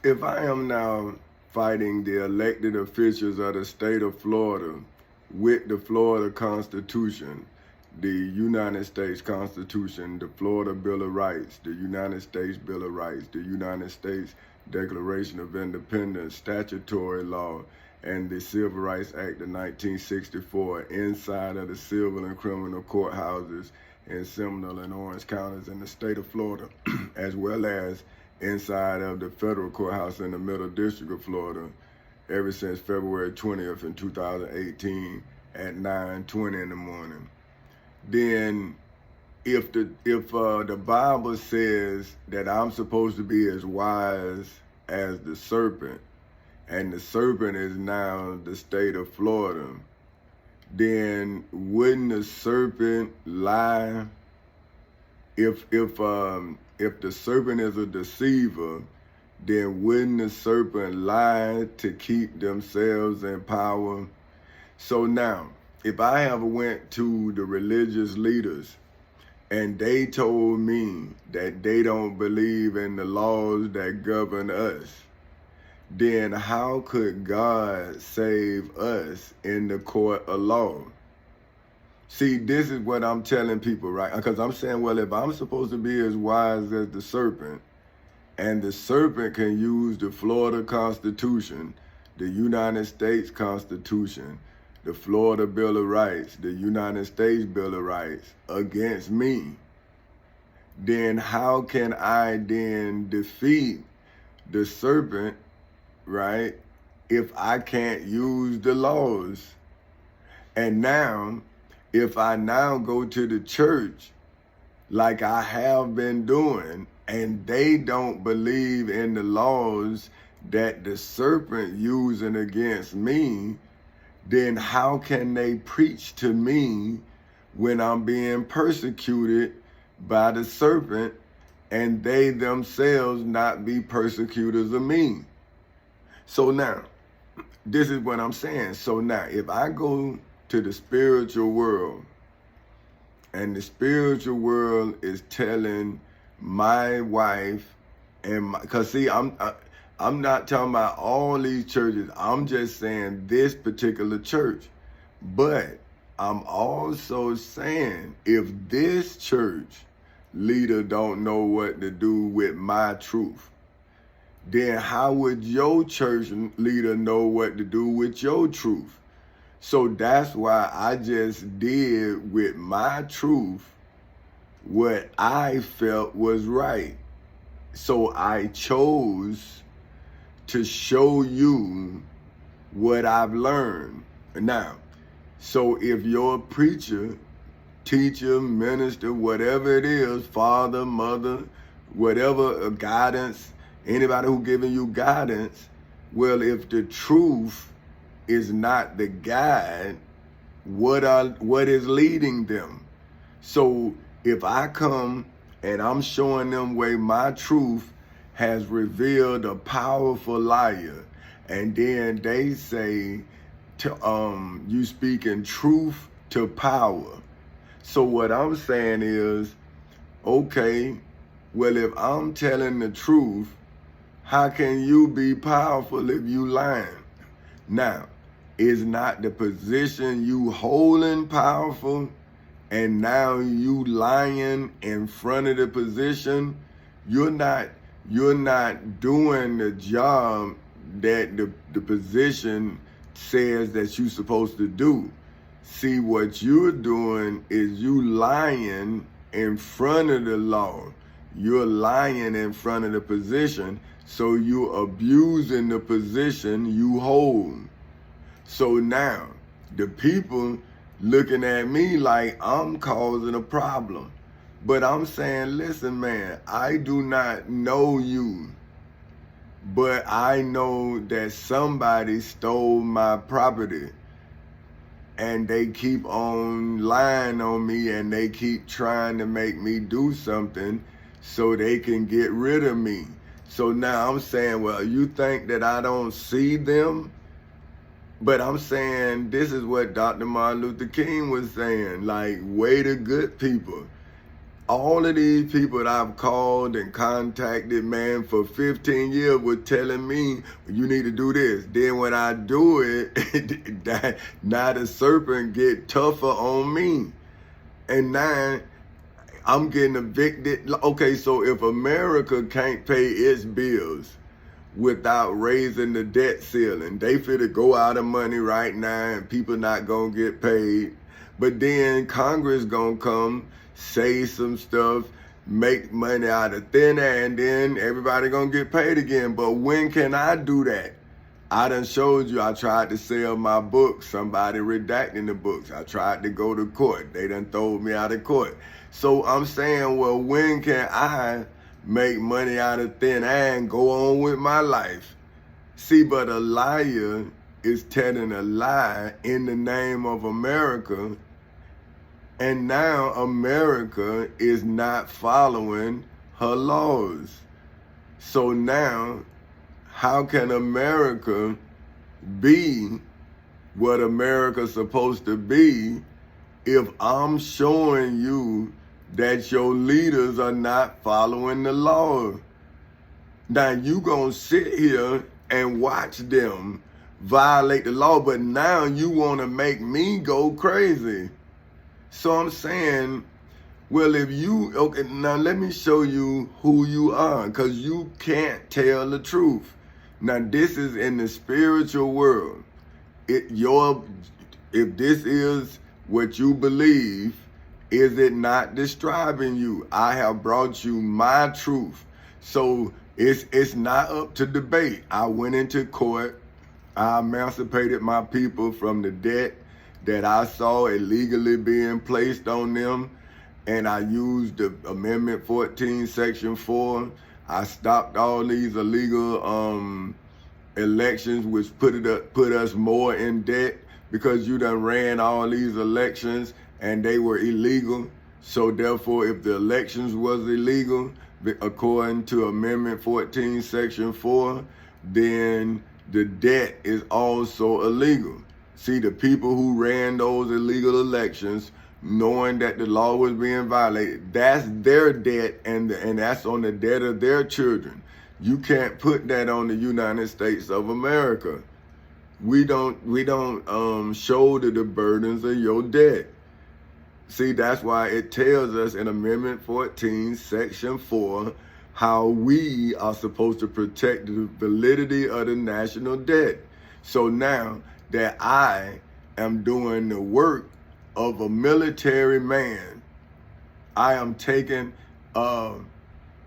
If I am now fighting the elected officials of the state of Florida with the Florida Constitution, the United States Constitution, the Florida Bill of Rights, the United States Bill of Rights, the United States Declaration of Independence, statutory law, and the Civil Rights Act of 1964 inside of the civil and criminal courthouses in Seminole and Orange counties in the state of Florida, as well as inside of the federal courthouse in the Middle District of Florida ever since February 20th in 2018 at 9:20 in the morning. Then if the Bible says that I'm supposed to be as wise as the serpent, and the serpent is now the state of Florida, then wouldn't the serpent lie? If the serpent is a deceiver, then wouldn't the serpent lie to keep themselves in power? So now, if I ever went to the religious leaders and they told me that they don't believe in the laws that govern us, then how could God save us in the court of law? See, this is what I'm telling people, right? Because I'm saying, well, if I'm supposed to be as wise as the serpent, and the serpent can use the Florida Constitution, the United States Constitution, the Florida Bill of Rights, the United States Bill of Rights against me, then how can I then defeat the serpent, right, if I can't use the laws? And now, if I now go to the church like I have been doing, and they don't believe in the laws that the serpent using against me, then how can they preach to me when I'm being persecuted by the serpent and they themselves not be persecutors of me? So now, this is what I'm saying. So now, if I go to the spiritual world, and the spiritual world is telling my wife and because see, I'm not talking about all these churches. I'm just saying this particular church. But I'm also saying if this church leader don't know what to do with my truth, then how would your church leader know what to do with your truth? So that's why I just did with my truth what I felt was right. So I chose to show you what I've learned. Now, so if you're a preacher, teacher, minister, whatever it is, father, mother, whatever guidance, anybody who giving you guidance, well, if the truth is not the guide, what is leading them? So if I come and I'm showing them where my truth has revealed a powerful liar, and then they say you speaking truth to power. So what I'm saying is, okay, well, if I'm telling the truth, how can you be powerful if you lying? Now, is not the position you holding powerful, and now you lying in front of the position? You're not doing the job that the position says that you're supposed to do. See, what you're doing is you lying in front of the law. You're lying in front of the position, so you're abusing the position you hold. So now, the people looking at me like I'm causing a problem. But I'm saying, listen, man, I do not know you, but I know that somebody stole my property, and they keep on lying on me, and they keep trying to make me do something so they can get rid of me. So now I'm saying, well, you think that I don't see them? But I'm saying this is what Dr. Martin Luther King was saying, like, way to good people. All of these people that I've called and contacted, man, for 15 years were telling me, you need to do this. Then when I do it, now the serpent get tougher on me. And now I'm getting evicted. Okay, so if America can't pay its bills without raising the debt ceiling, they finna go out of money right now and people not gonna get paid. But then Congress gonna come, say some stuff, make money out of thin air, and then everybody gonna get paid again. But when can I do that? I done showed you I tried to sell my books, somebody redacting the books. I tried to go to court. They done throw me out of court. So I'm saying, well, when can I make money out of thin air and go on with my life? See, but a liar is telling a lie in the name of America, and now America is not following her laws. So now, how can America be what America's supposed to be if I'm showing you that your leaders are not following the law? Now you gonna sit here and watch them violate the law, but now you wanna make me go crazy. So I'm saying, well, if you, okay, now let me show you who you are, because you can't tell the truth. Now this is in the spiritual world. If this is what you believe, is it not describing you? I have brought you my truth. So it's not up to debate. I went into court. I emancipated my people from the debt that I saw illegally being placed on them. And I used the Amendment 14, Section 4. I stopped all these illegal elections, which put us more in debt, because you done ran all these elections and they were illegal. So therefore, if the elections was illegal, according to Amendment 14, Section 4, then the debt is also illegal. See, the people who ran those illegal elections, knowing that the law was being violated, that's their debt, and that's on the debt of their children. You can't put that on the United States of America. We don't shoulder the burdens of your debt. See, that's why it tells us in Amendment 14, Section 4, how we are supposed to protect the validity of the national debt. So now that I am doing the work of a military man, I am taking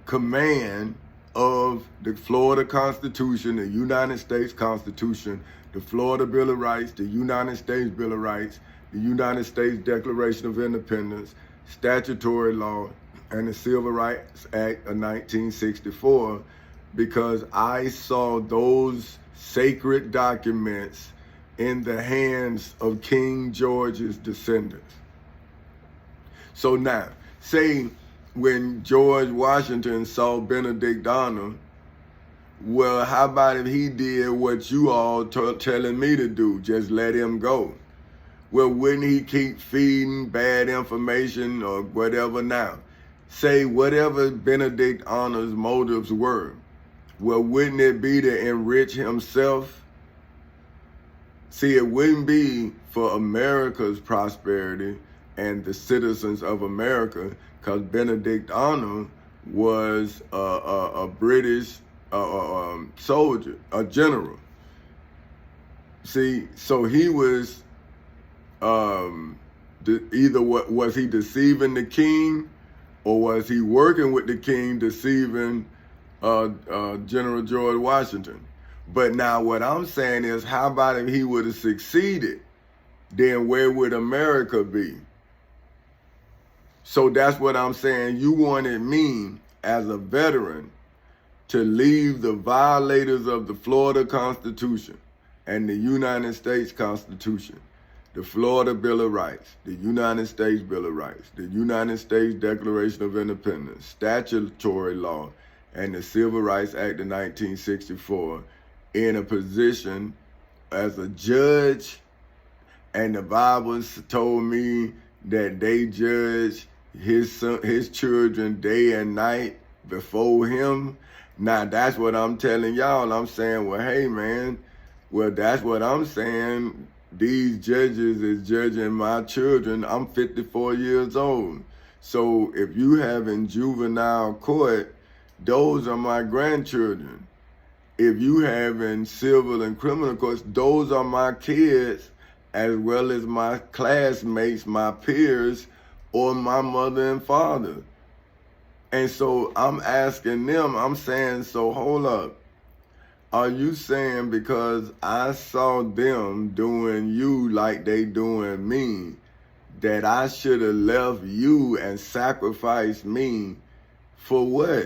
command of the Florida Constitution, the United States Constitution, the Florida Bill of Rights, the United States Bill of Rights, the United States Declaration of Independence, statutory law, and the Civil Rights Act of 1964, because I saw those sacred documents in the hands of King George's descendants. So now, say when George Washington saw Benedict Arnold, well, how about if he did what you all telling me to do, just let him go? Well, wouldn't he keep feeding bad information or whatever now? Say whatever Benedict Arnold's motives were, well, wouldn't it be to enrich himself? See, it wouldn't be for America's prosperity and the citizens of America, because Benedict Arnold was a British soldier, a general. See, so he was either was he deceiving the king, or was he working with the king deceiving General George Washington? But now what I'm saying is, how about if he would have succeeded? Then where would America be? So that's what I'm saying. You wanted me as a veteran to leave the violators of the Florida Constitution and the United States Constitution, the Florida Bill of Rights, the United States Bill of Rights, the United States Declaration of Independence, statutory law, and the Civil Rights Act of 1964 in a position as a judge. And the Bible told me that they judge his son, his children day and night before him. Now that's what I'm telling y'all. I'm saying, well, hey man, well that's what I'm saying. These judges is judging my children. I'm 54 years old. So if you have in juvenile court, those are my grandchildren. If you have in civil and criminal courts, those are my kids, as well as my classmates, my peers, or my mother and father. And so I'm asking them, I'm saying, so hold up. Are you saying because I saw them doing you like they doing me, that I should have left you and sacrificed me for what?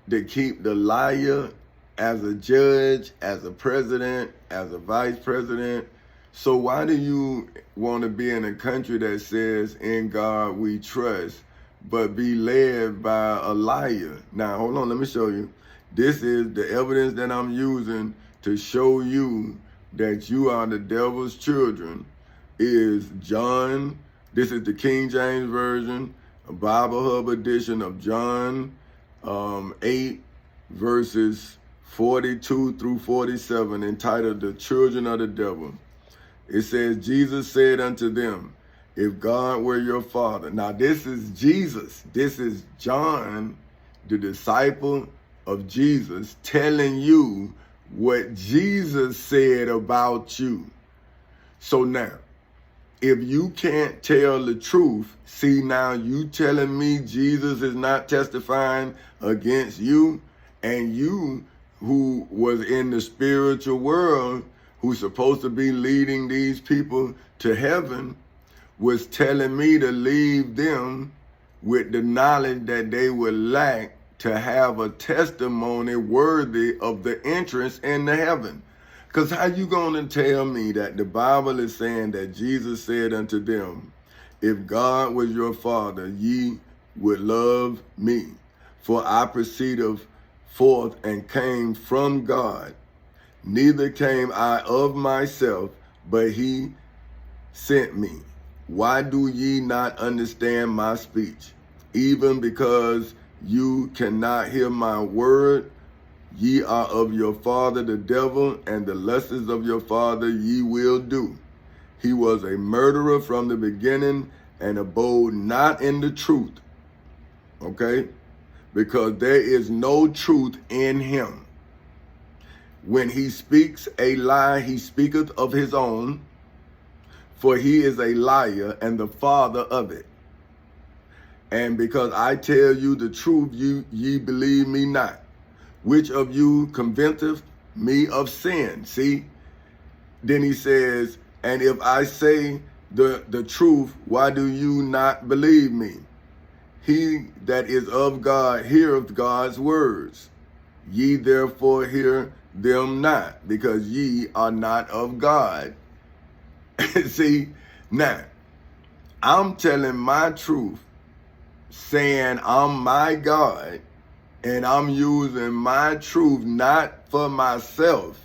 To keep the liar as a judge, as a president, as a vice president? So why do you want to be in a country that says, in God we trust, but be led by a liar? Now, hold on, let me show you. This is the evidence that I'm using to show you that you are the devil's children. Is John, this is the King James Version, a Bible Hub edition of John 8, verses 42 through 47, entitled The Children of the Devil. It says, Jesus said unto them, if God were your father. Now this is Jesus. This is John, the disciple of Jesus, telling you what Jesus said about you. So now, if you can't tell the truth, see now you telling me Jesus is not testifying against you, and you who was in the spiritual world, who's supposed to be leading these people to heaven, was telling me to leave them with the knowledge that they would lack to have a testimony worthy of the entrance into heaven. Because how you going to tell me that the Bible is saying that Jesus said unto them, if God was your father, ye would love me, for I proceeded forth and came from God. Neither came I of myself, but he sent me. Why do ye not understand my speech? Even because you cannot hear my word, ye are of your father the devil, and the lusts of your father ye will do. He was a murderer from the beginning, and abode not in the truth. Okay? Because there is no truth in him. When he speaks a lie, he speaketh of his own, for he is a liar and the father of it. And because I tell you the truth, ye believe me not. Which of you convinceth me of sin? See? Then he says, and if I say the truth, why do you not believe me? He that is of God heareth God's words. Ye therefore hear them not, because ye are not of God. See? Now, I'm telling my truth, saying I'm my God, and I'm using my truth not for myself,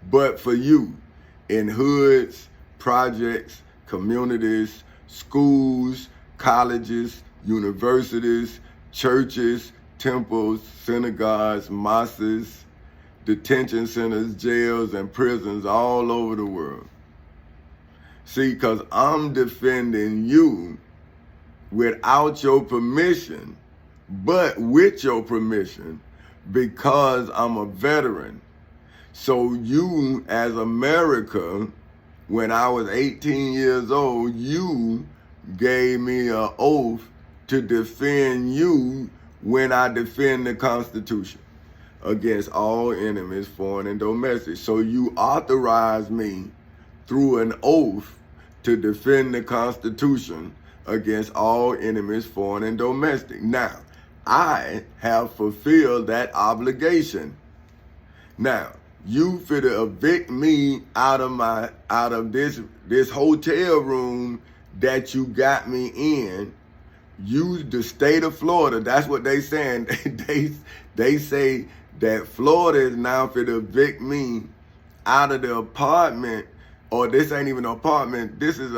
but for you in hoods, projects, communities, schools, colleges, universities, churches, temples, synagogues, mosques, detention centers, jails, and prisons all over the world. See, because I'm defending you without your permission, but with your permission, because I'm a veteran. So you, as America, when I was 18 years old, you gave me an oath to defend you when I defend the Constitution against all enemies, foreign and domestic. So you authorized me through an oath to defend the Constitution against all enemies, foreign and domestic. Now, I have fulfilled that obligation. Now, you finna evict me out of this hotel room that you got me in. You, the state of Florida, that's what they saying. They say that Florida is now finna evict me out of the apartment, or this ain't even an apartment. This is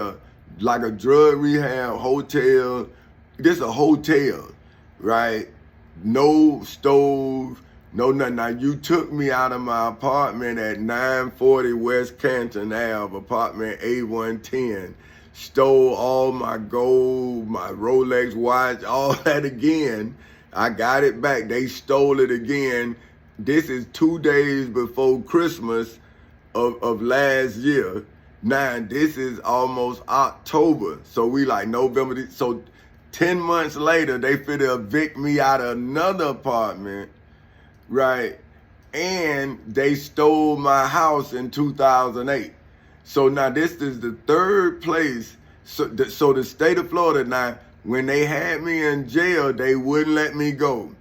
like a drug rehab hotel This a hotel, right? No stove, no nothing. Now, you took me out of my apartment at 940 West Canton Ave, apartment A110, stole all my gold, my Rolex watch, all that again. I got it back. They stole it again. This is 2 days before Christmas of last year. Now, this is almost October. So we like November. So 10 months later, they finna evict me out of another apartment, right? And they stole my house in 2008. So now this is the third place. So the state of Florida, now, when they had me in jail, they wouldn't let me go.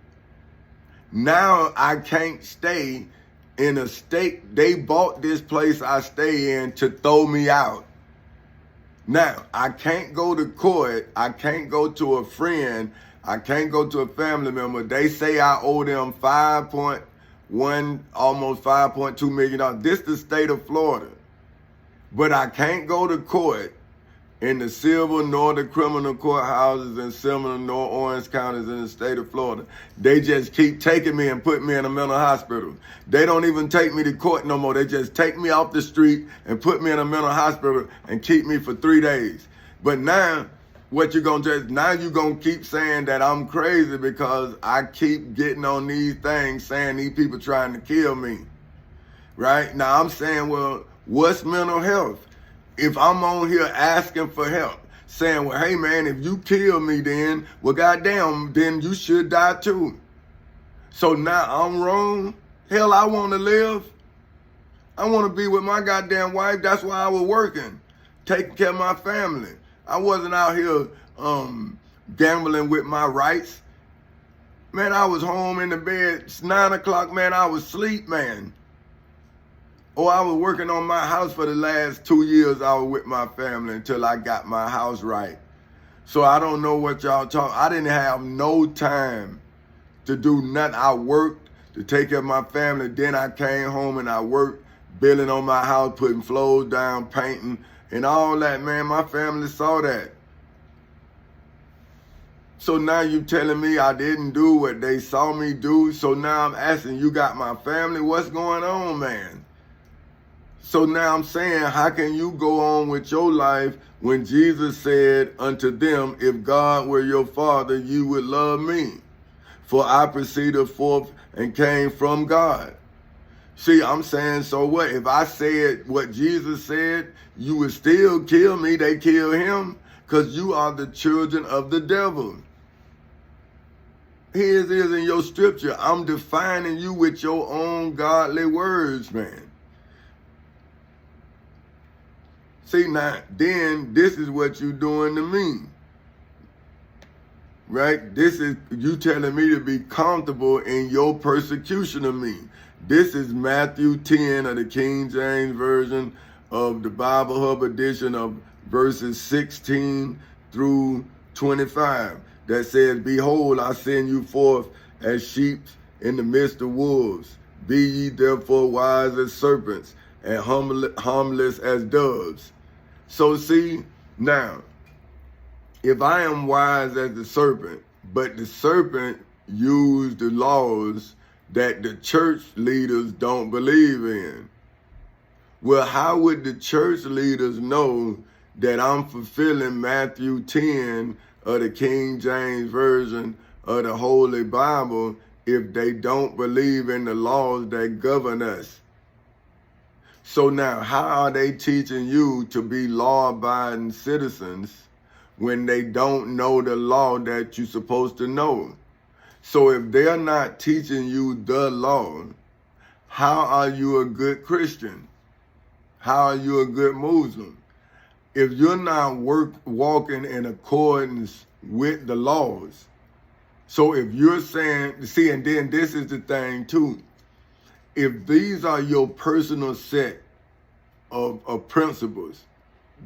Now I can't stay in a state. They bought this place I stay in to throw me out. Now, I can't go to court. I can't go to a friend. I can't go to a family member. They say I owe them $5.1, almost $5.2 million. This is the state of Florida. But I can't go to court in the civil nor the criminal courthouses in Seminole nor Orange counties in the state of Florida. They just keep taking me and putting me in a mental hospital. They don't even take me to court no more. They just take me off the street and put me in a mental hospital and keep me for 3 days. But now, what you gonna do? Now you gonna keep saying that I'm crazy because I keep getting on these things saying these people trying to kill me. Right? Now I'm saying, well, what's mental health? If I'm on here asking for help, saying, well, hey, man, if you kill me then, well, goddamn, then you should die too. So now I'm wrong? Hell, I want to live. I want to be with my goddamn wife. That's why I was working, taking care of my family. I wasn't out here gambling with my rights. Man, I was home in the bed. It's 9 o'clock, man. I was asleep, man. Oh, I was working on my house for the last 2 years. I was with my family until I got my house right. So I don't know what y'all talk. I didn't have no time to do nothing. I worked to take care of my family. Then I came home and I worked building on my house, putting floors down, painting, and all that, man. My family saw that. So now you telling me I didn't do what they saw me do. So now I'm asking, you got my family? What's going on, man? So now I'm saying, how can you go on with your life when Jesus said unto them, if God were your father, you would love me, for I proceeded forth and came from God. See, I'm saying, so what? If I said what Jesus said, you would still kill me. They kill him because you are the children of the devil. Here it is in your scripture. I'm defining you with your own godly words, man. See, now, then this is what you doing to me, right? This is you telling me to be comfortable in your persecution of me. This is Matthew 10 of the King James Version of the Bible Hub edition of verses 16 through 25 that says, behold, I send you forth as sheep in the midst of wolves. Be ye therefore wise as serpents and harmless as doves. So see, now, if I am wise as the serpent, but the serpent used the laws that the church leaders don't believe in, well, how would the church leaders know that I'm fulfilling Matthew 10 of the King James Version of the Holy Bible if they don't believe in the laws that govern us? So now, how are they teaching you to be law-abiding citizens when they don't know the law that you're supposed to know? So if they're not teaching you the law, how are you a good Christian? How are you a good Muslim? If you're not walking in accordance with the laws, so if you're saying, see, and then this is the thing too, if these are your personal set of principles,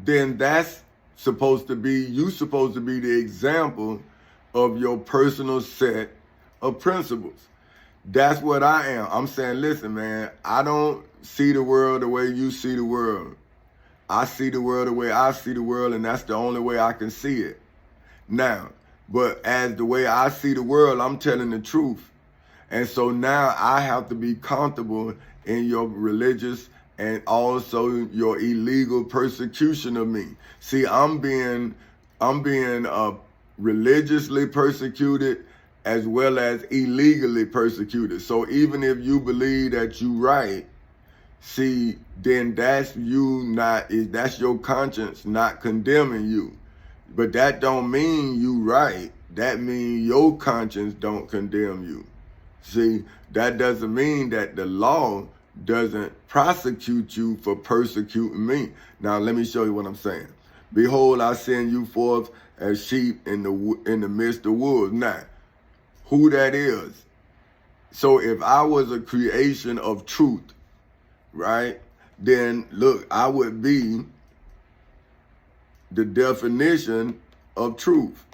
then that's supposed to be, you supposed to be the example of your personal set of principles. That's what I am. I'm saying, listen, man, I don't see the world the way you see the world. I see the world the way I see the world, and that's the only way I can see it. Now, But as the way I see the world, I'm telling the truth. And so now I have to be comfortable in your religious and also your illegal persecution of me. See, I'm being religiously persecuted as well as illegally persecuted. So even if you believe that you right, see, then that's your conscience not condemning you. But that don't mean you right. That means your conscience don't condemn you. See, that doesn't mean that the law doesn't prosecute you for persecuting me. Now, let me show you what I'm saying. Behold, I send you forth as sheep in the midst of wolves. Now, who that is? So if I was a creation of truth, right, then look, I would be the definition of truth.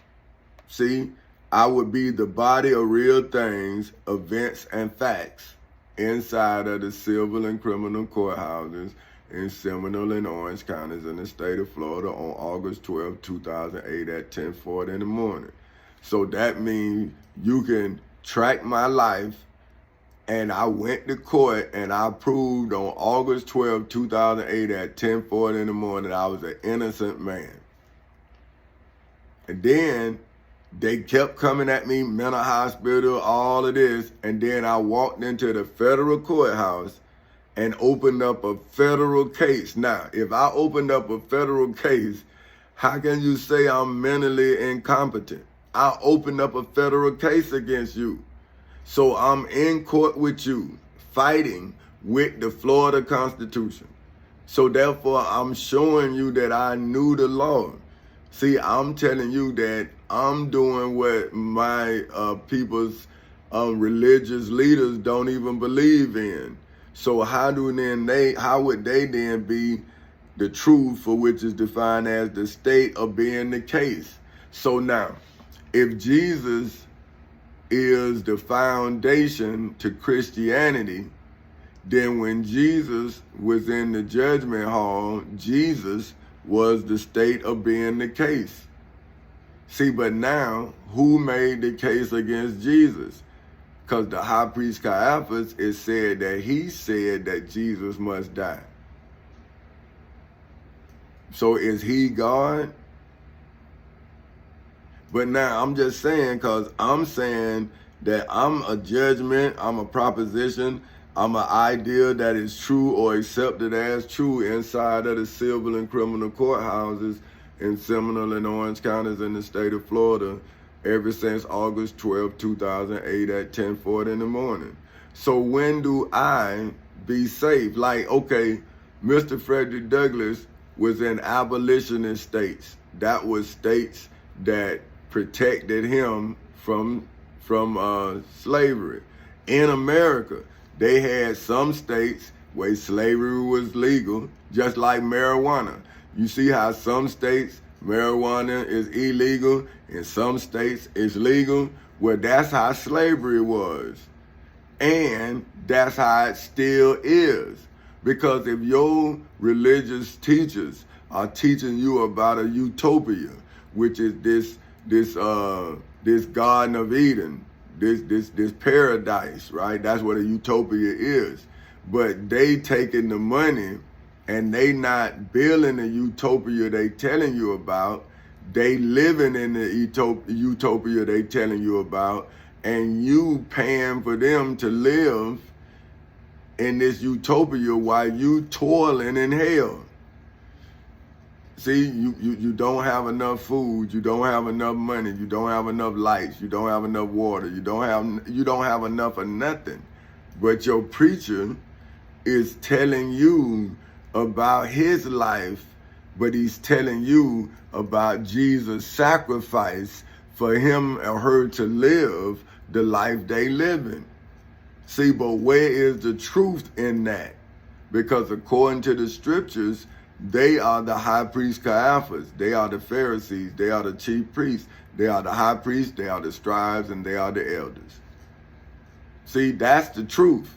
See, I would be the body of real things, events, and facts inside of the civil and criminal courthouses in Seminole and Orange counties in the state of Florida on August 12, 2008 at 10:40 in the morning. So that means you can track my life, and I went to court and I proved on August 12, 2008 at 10:40 in the morning I was an innocent man. And then they kept coming at me, mental hospital, all of this. And then I walked into the federal courthouse and opened up a federal case. Now, if I opened up a federal case, how can you say I'm mentally incompetent? I opened up a federal case against you. So I'm in court with you, fighting with the Florida Constitution. So therefore, I'm showing you that I knew the law. See, I'm telling you that I'm doing what my people's religious leaders don't even believe in. So how would they then be the truth, for which is defined as the state of being the case? So now, if Jesus is the foundation to Christianity, then when Jesus was in the judgment hall, Jesus was the state of being the case. See, but now, who made the case against Jesus? Because the high priest Caiaphas, it said that he said that Jesus must die. So is he God? But now I'm just saying, because I'm saying that I'm a judgment, I'm a proposition, I'm an idea that is true or accepted as true inside of the civil and criminal courthouses in Seminole and Orange counties in the state of Florida ever since August 12, 2008 at 10:40 in the morning. So when do I be safe? Like, okay, Mr. Frederick Douglass was in abolitionist states. That was states that protected him from slavery. In America, they had some states where slavery was legal, just like marijuana. You see how some states marijuana is illegal, in some states it's legal? Well, that's how slavery was. And that's how it still is. Because if your religious teachers are teaching you about a utopia, which is this Garden of Eden, this paradise, right? That's what a utopia is. But they taking the money and they not building the utopia they telling you about. They living in the utopia they telling you about, and you paying for them to live in this utopia while you toiling in hell. See, you don't have enough food, you don't have enough money, you don't have enough lights, you don't have enough water, you don't have enough of nothing. But your preacher is telling you about his life, but he's telling you about Jesus' sacrifice for him or her to live the life they living. See, but where is the truth in that? Because according to the scriptures, they are the high priest Caiaphas, they are the Pharisees, they are the chief priests, they are the high priests, they are the scribes, and they are the elders. See, that's the truth,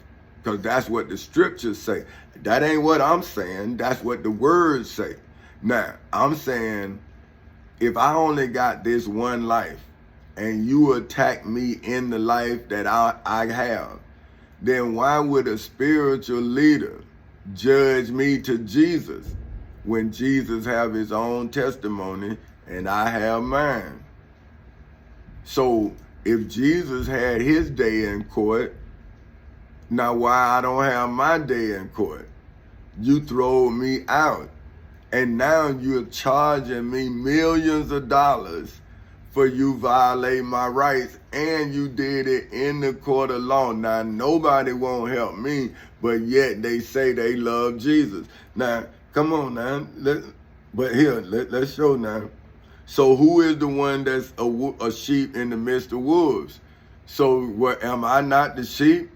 because that's what the scriptures say. That ain't what I'm saying, that's what the words say. Now, I'm saying, if I only got this one life, and you attack me in the life that I have, then why would a spiritual leader judge me to Jesus when Jesus have his own testimony and I have mine? So if Jesus had his day in court, now why I don't have my day in court? You throw me out, and now you're charging me millions of dollars for you violate my rights, and you did it in the court of law. Now, nobody won't help me, but yet they say they love Jesus. Now, come on now. Let's show now. So who is the one that's a sheep in the midst of wolves? So what, am I not the sheep?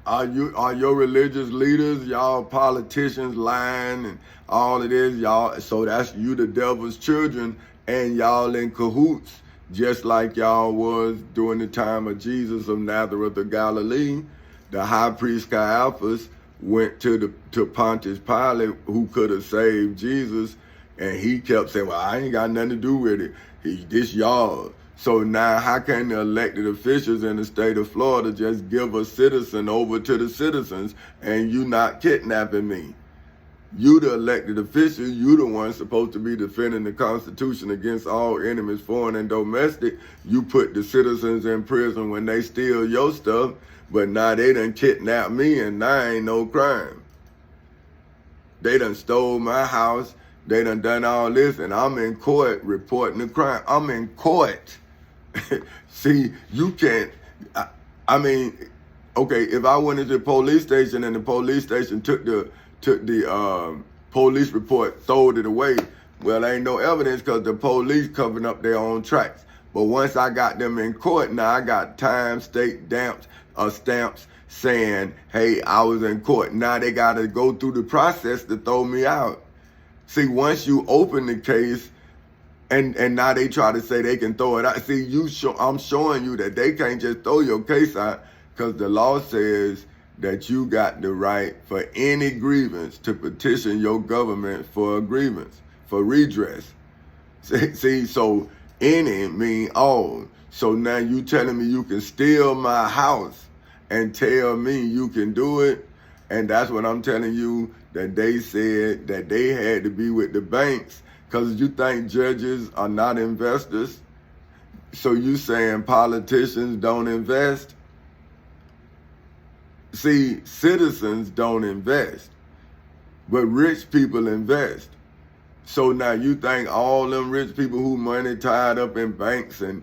Are your religious leaders, y'all politicians lying and all of this, y'all? So that's you, the devil's children, and y'all in cahoots, just like y'all was during the time of Jesus of Nazareth of Galilee. The high priest Caiaphas went to Pontius Pilate, who could have saved Jesus, and he kept saying, well, I ain't got nothing to do with it. This y'all. So now how can the elected officials in the state of Florida just give a citizen over to the citizens and you not kidnapping me? You the elected official, you the one supposed to be defending the Constitution against all enemies, foreign and domestic. You put the citizens in prison when they steal your stuff, but now they done kidnapped me and now ain't no crime. They done stole my house, they done all this, and I'm in court reporting the crime. I'm in court. See, you can't, I mean, okay, if I went into the police station and the police station took the police report, throwed it away, well, ain't no evidence because the police covering up their own tracks. But once I got them in court, now I got time, state stamps saying, hey, I was in court. Now they got to go through the process to throw me out. See, once you open the case, and now they try to say they can throw it out. See, I'm showing you that they can't just throw your case out because the law says that you got the right for any grievance to petition your government for a grievance, for redress. See, so any mean all. So now you telling me you can steal my house and tell me you can do it? And that's what I'm telling you, that they said that they had to be with the banks. Because you think judges are not investors? So you saying politicians don't invest? See, citizens don't invest, but rich people invest. So now you think all them rich people who money tied up in banks and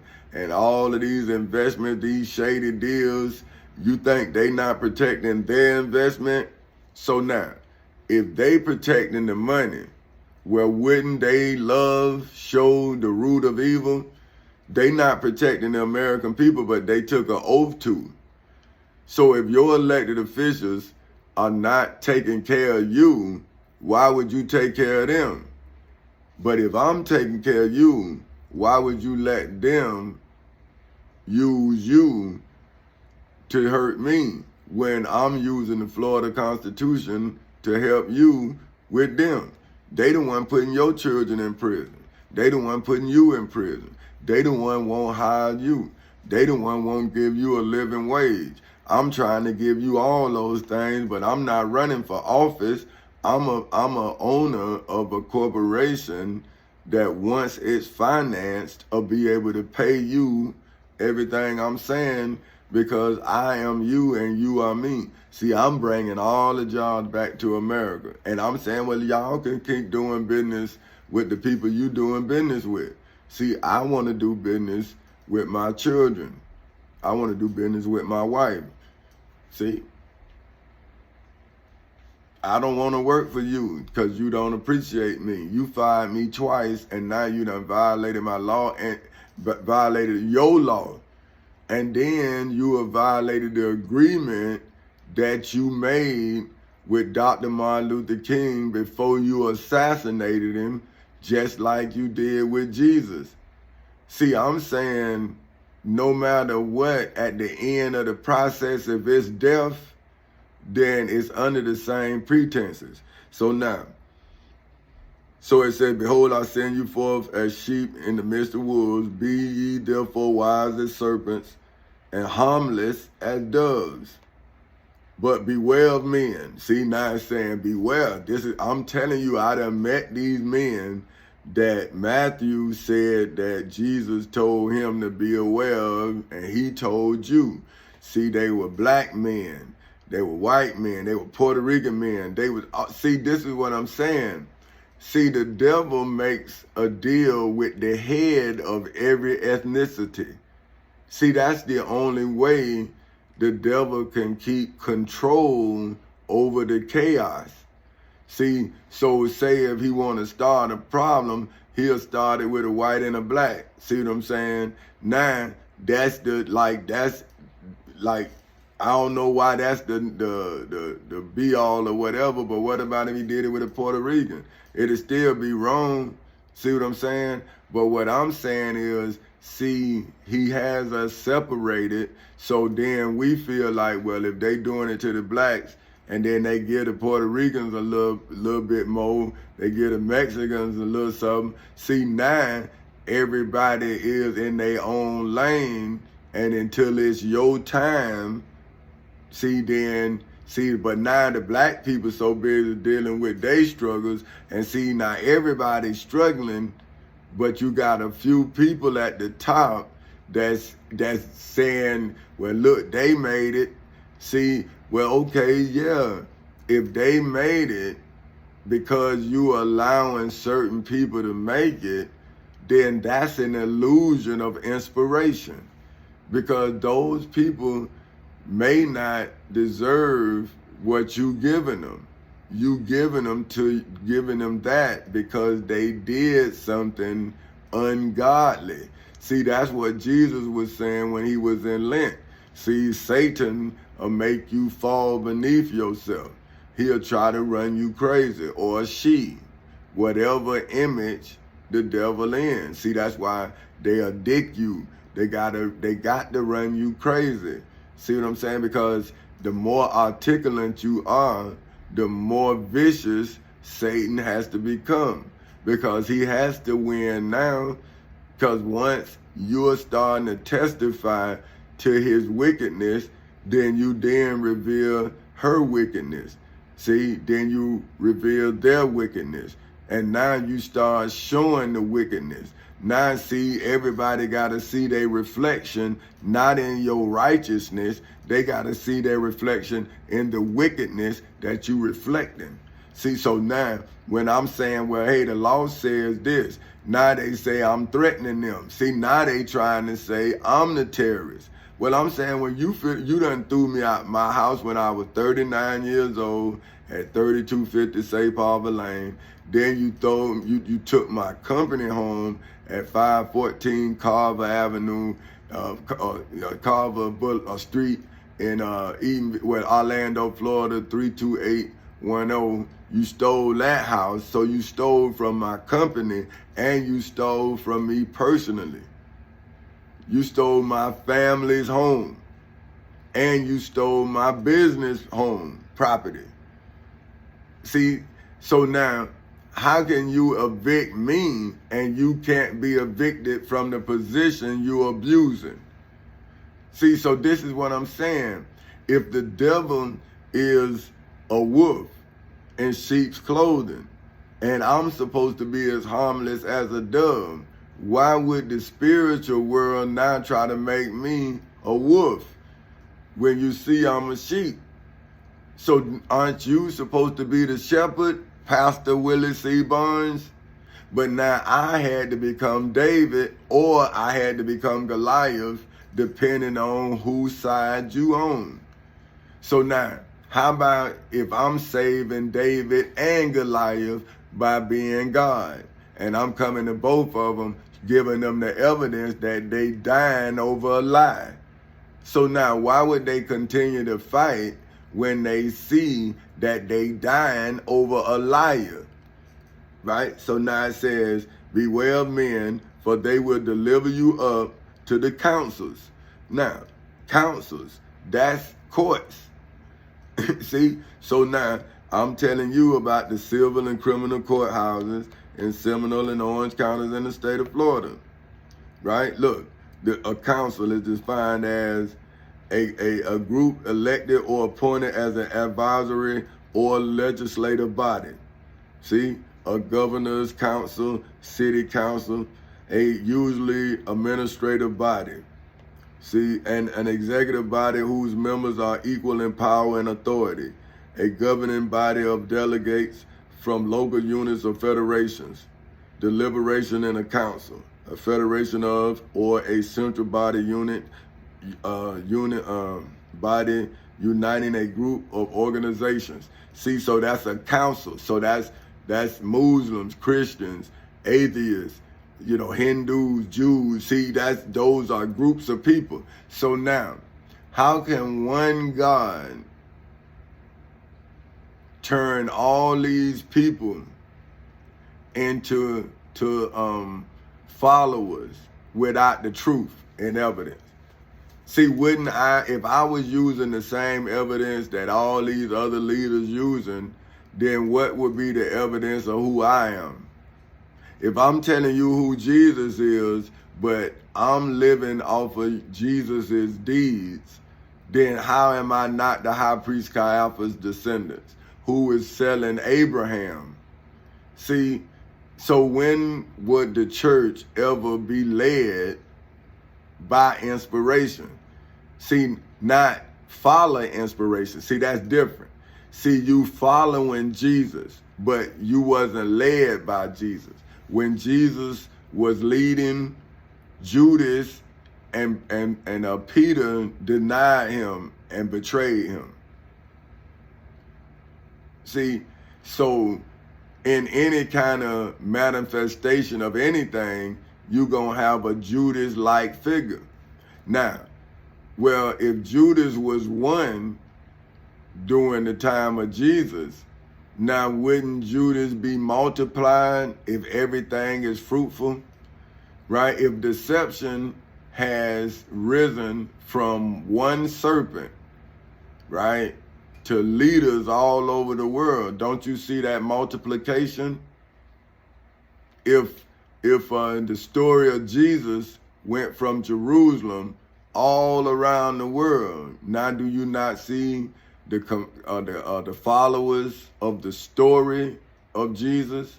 all of these investments, these shady deals, you think they not protecting their investment? So now, if they protecting the money, well, wouldn't they love show the root of evil? They not protecting the American people, but they took an oath to. So if your elected officials are not taking care of you, why would you take care of them? But if I'm taking care of you, why would you let them use you to hurt me when I'm using the Florida Constitution to help you with them? They the one putting your children in prison. They the one putting you in prison. They the one won't hire you. They the one won't give you a living wage. I'm trying to give you all those things, but I'm not running for office. I'm a owner of a corporation that once it's financed, will be able to pay you everything I'm saying because I am you and you are me. See, I'm bringing all the jobs back to America. And I'm saying, well, y'all can keep doing business with the people you doing business with. See, I want to do business with my children. I want to do business with my wife. See, I don't want to work for you because you don't appreciate me. You fired me twice, and now you done violated my law and violated your law. And then you have violated the agreement that you made with Dr. Martin Luther King before you assassinated him, just like you did with Jesus. See, I'm saying no matter what, at the end of the process, if it's death, then it's under the same pretenses. So now, So it said, behold, I send you forth as sheep in the midst of wolves. Be ye therefore wise as serpents and harmless as doves. But beware of men. See, now it's saying beware. I'm telling you, I done met these men that Matthew said that Jesus told him to be aware of, and he told you. See, they were black men, they were white men, they were Puerto Rican men. See, this is what I'm saying. See, the devil makes a deal with the head of every ethnicity. See, that's the only way the devil can keep control over the chaos. See, so say if he want to start a problem, he'll start it with a white and a black. See what I'm saying? Now, that's like, I don't know why that's the be all or whatever, but what about if he did it with a Puerto Rican? It'd still be wrong. See what I'm saying? But what I'm saying is, see, he has us separated, so then we feel like, well, if they doing it to the blacks, and then they give the Puerto Ricans a little bit more, they give the Mexicans a little something. See, now everybody is in their own lane, and until it's your time, but now the black people so busy dealing with their struggles, and see, now everybody's struggling, but you got a few people at the top that's saying, well, look, they made it. See, well, okay, yeah, if they made it because you allowing certain people to make it, then that's an illusion of inspiration, because those people may not deserve what you giving them. You giving them that because they did something ungodly. See, that's what Jesus was saying when he was in Lent. See, Satan will make you fall beneath yourself. He'll try to run you crazy, or she, whatever image the devil in. See, that's why they addict you. They got to run you crazy. See what I'm saying? Because the more articulate you are, the more vicious Satan has to become, because he has to win now. Because once you're starting to testify to his wickedness, then you reveal her wickedness. See, then you reveal their wickedness. And now you start showing the wickedness. Now, see, everybody got to see their reflection, not in your righteousness. They got to see their reflection in the wickedness that you reflecting. See, so now when I'm saying, well, hey, the law says this, now they say I'm threatening them. See, now they trying to say I'm the terrorist. Well, I'm saying, when you done threw me out my house when I was 39 years old at 3250 St. Paul Lane. Then you took my company home at 514 Carver Avenue, Carver Street in Orlando, Florida 32810. You stole that house, so you stole from my company and you stole from me personally. You stole my family's home and you stole my business home property. See, so now, how can you evict me and you can't be evicted from the position you're abusing? See, so this is what I'm saying. If the devil is a wolf in sheep's clothing, and I'm supposed to be as harmless as a dove, why would the spiritual world now try to make me a wolf when you see I'm a sheep? So aren't you supposed to be the shepherd, Pastor Willie C. Barnes? But now I had to become David, or I had to become Goliath, depending on whose side you on. So now, how about if I'm saving David and Goliath by being God? And I'm coming to both of them, giving them the evidence that they dying over a lie. So now, why would they continue to fight when they see that they dying over a liar? Right? So now it says, beware of men, for they will deliver you up to the councils. Now, councils, that's courts. See? So now, I'm telling you about the civil and criminal courthouses, in Seminole and Orange counties in the state of Florida. Right? Look, a council is defined as a group elected or appointed as an advisory or legislative body. See, a governor's council, city council, usually administrative body. See, and an executive body whose members are equal in power and authority. A governing body of delegates from local units or federations. Deliberation in a council. A federation of or a central body body uniting a group of organizations. See, so that's a council. So that's Muslims, Christians, atheists, Hindus, Jews. See, those are groups of people. So now, how can one God turn all these people into followers without the truth and evidence? See, wouldn't if I was using the same evidence that all these other leaders using, then what would be the evidence of who I am? If I'm telling you who Jesus is, but I'm living off of Jesus's deeds, then how am I not the high priest Caiaphas' descendants, who is selling Abraham? See, so when would the church ever be led by inspiration? See, not follow inspiration. See, that's different. See, you following Jesus, but you wasn't led by Jesus. When Jesus was leading, Judas and Peter denied him and betrayed him. See, so in any kind of manifestation of anything, you're going to have a Judas-like figure. Now, well, if Judas was one during the time of Jesus, now wouldn't Judas be multiplied if everything is fruitful? Right? If deception has risen from one serpent, right, to leaders all over the world, don't you see that multiplication? If the story of Jesus went from Jerusalem all around the world, now do you not see the followers of the story of Jesus?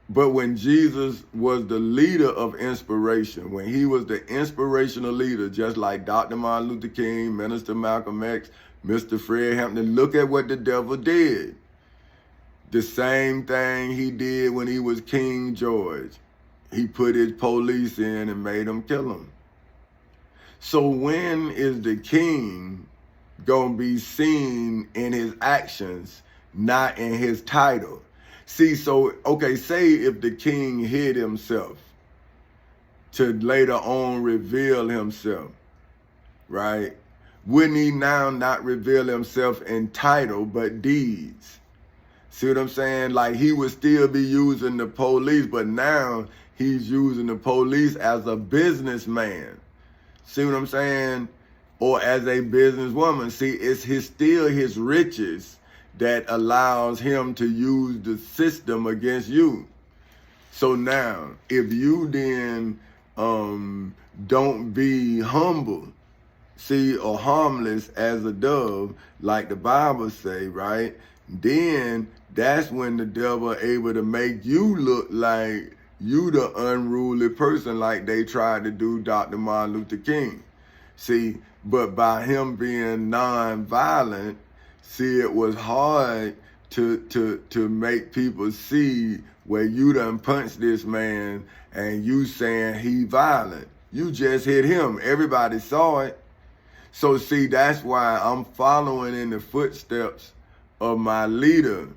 But when Jesus was the leader of inspiration, when he was the inspirational leader, just like Dr. Martin Luther King, Minister Malcolm X, Mr. Fred Hampton, look at what the devil did. The same thing he did when he was King George. He put his police in and made them kill him. So when is the king going to be seen in his actions, not in his title? See, so, okay, say if the king hid himself to later on reveal himself, right? Wouldn't he now not reveal himself in title, but deeds? See what I'm saying? Like, he would still be using the police, but now he's using the police as a businessman. See what I'm saying? Or as a businesswoman. See, it's still his riches that allows him to use the system against you. So now, if you then don't be humble, see, or harmless as a dove, like the Bible say, right? Then that's when the devil able to make you look like you the unruly person, like they tried to do Dr. Martin Luther King. See, but by him being non-violent, see, it was hard to make people see where you done punched this man and you saying he violent. You just hit him. Everybody saw it. So see, that's why I'm following in the footsteps of my leader,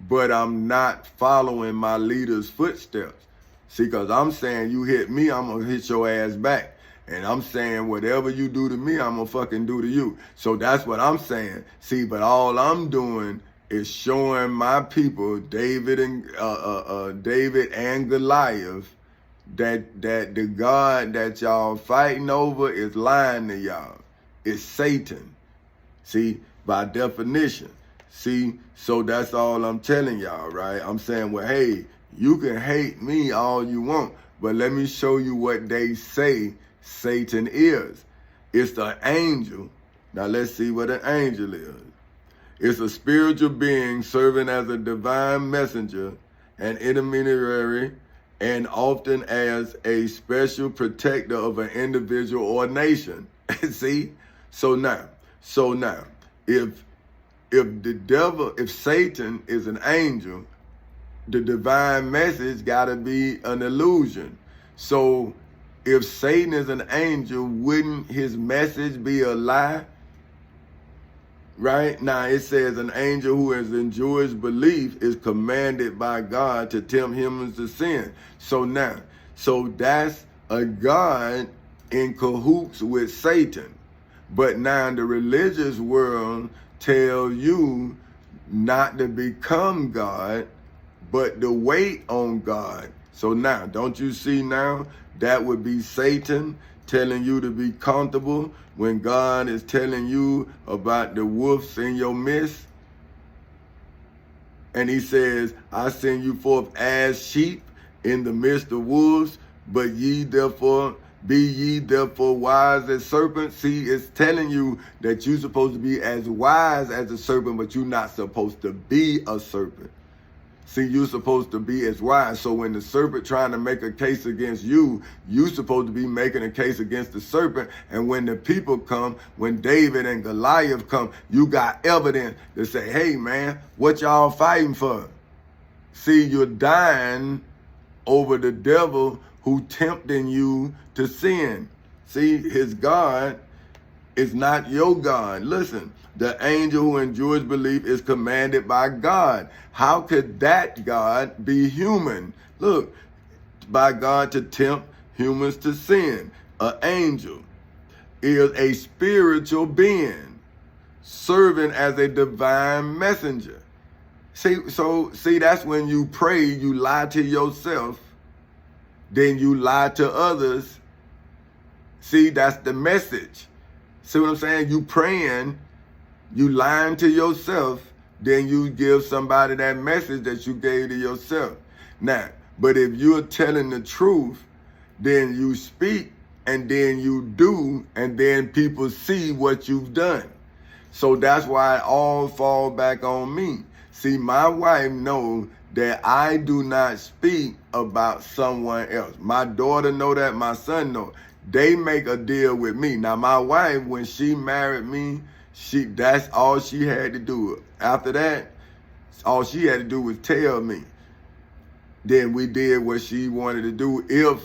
but I'm not following my leader's footsteps. See, because I'm saying you hit me, I'm going to hit your ass back. And I'm saying whatever you do to me, I'm going to fucking do to you. So that's what I'm saying. See, but all I'm doing is showing my people, David and Goliath, that the God that y'all fighting over is lying to y'all. It's Satan. See, by definition. See, so that's all I'm telling y'all, right? I'm saying, well, hey, you can hate me all you want, but let me show you what they say Satan is. It's the angel. Now let's see what an angel is. It's a spiritual being serving as a divine messenger, an intermediary, and often as a special protector of an individual or nation. See? So now, if the devil, if Satan is an angel, the divine message gotta be an illusion. So if Satan is an angel, wouldn't his message be a lie? Right? Now it says an angel who is in Jewish belief is commanded by God to tempt humans to sin. So that's a God in cahoots with Satan. But now the religious world tell you not to become God, but to wait on God. So now, don't you see now? That would be Satan telling you to be comfortable when God is telling you about the wolves in your midst. And he says, I send you forth as sheep in the midst of wolves, but be ye therefore wise as serpents. See, it's telling you that you're supposed to be as wise as a serpent, but you're not supposed to be a serpent. See, you're supposed to be as wise. So when the serpent trying to make a case against you, you're supposed to be making a case against the serpent. And when the people come, when David and Goliath come, you got evidence to say, hey, man, what y'all fighting for? See, you're dying over the devil who tempting you to sin. See, his God is not your God. Listen, the angel who in Jewish belief is commanded by God. How could that God be human? Look, by God to tempt humans to sin. An angel is a spiritual being serving as a divine messenger. See, that's when you pray, you lie to yourself, then you lie to others. See, that's the message. See what I'm saying? You praying, you lying to yourself, then you give somebody that message that you gave to yourself. Now, but if you're telling the truth, then you speak and then you do, and then people see what you've done. So that's why it all fall back on me. See, my wife knows that I do not speak about someone else. My daughter know that, my son know. They make a deal with me. Now, my wife, when she married me, that's all she had to do. After that, all she had to do was tell me. Then we did what she wanted to do. If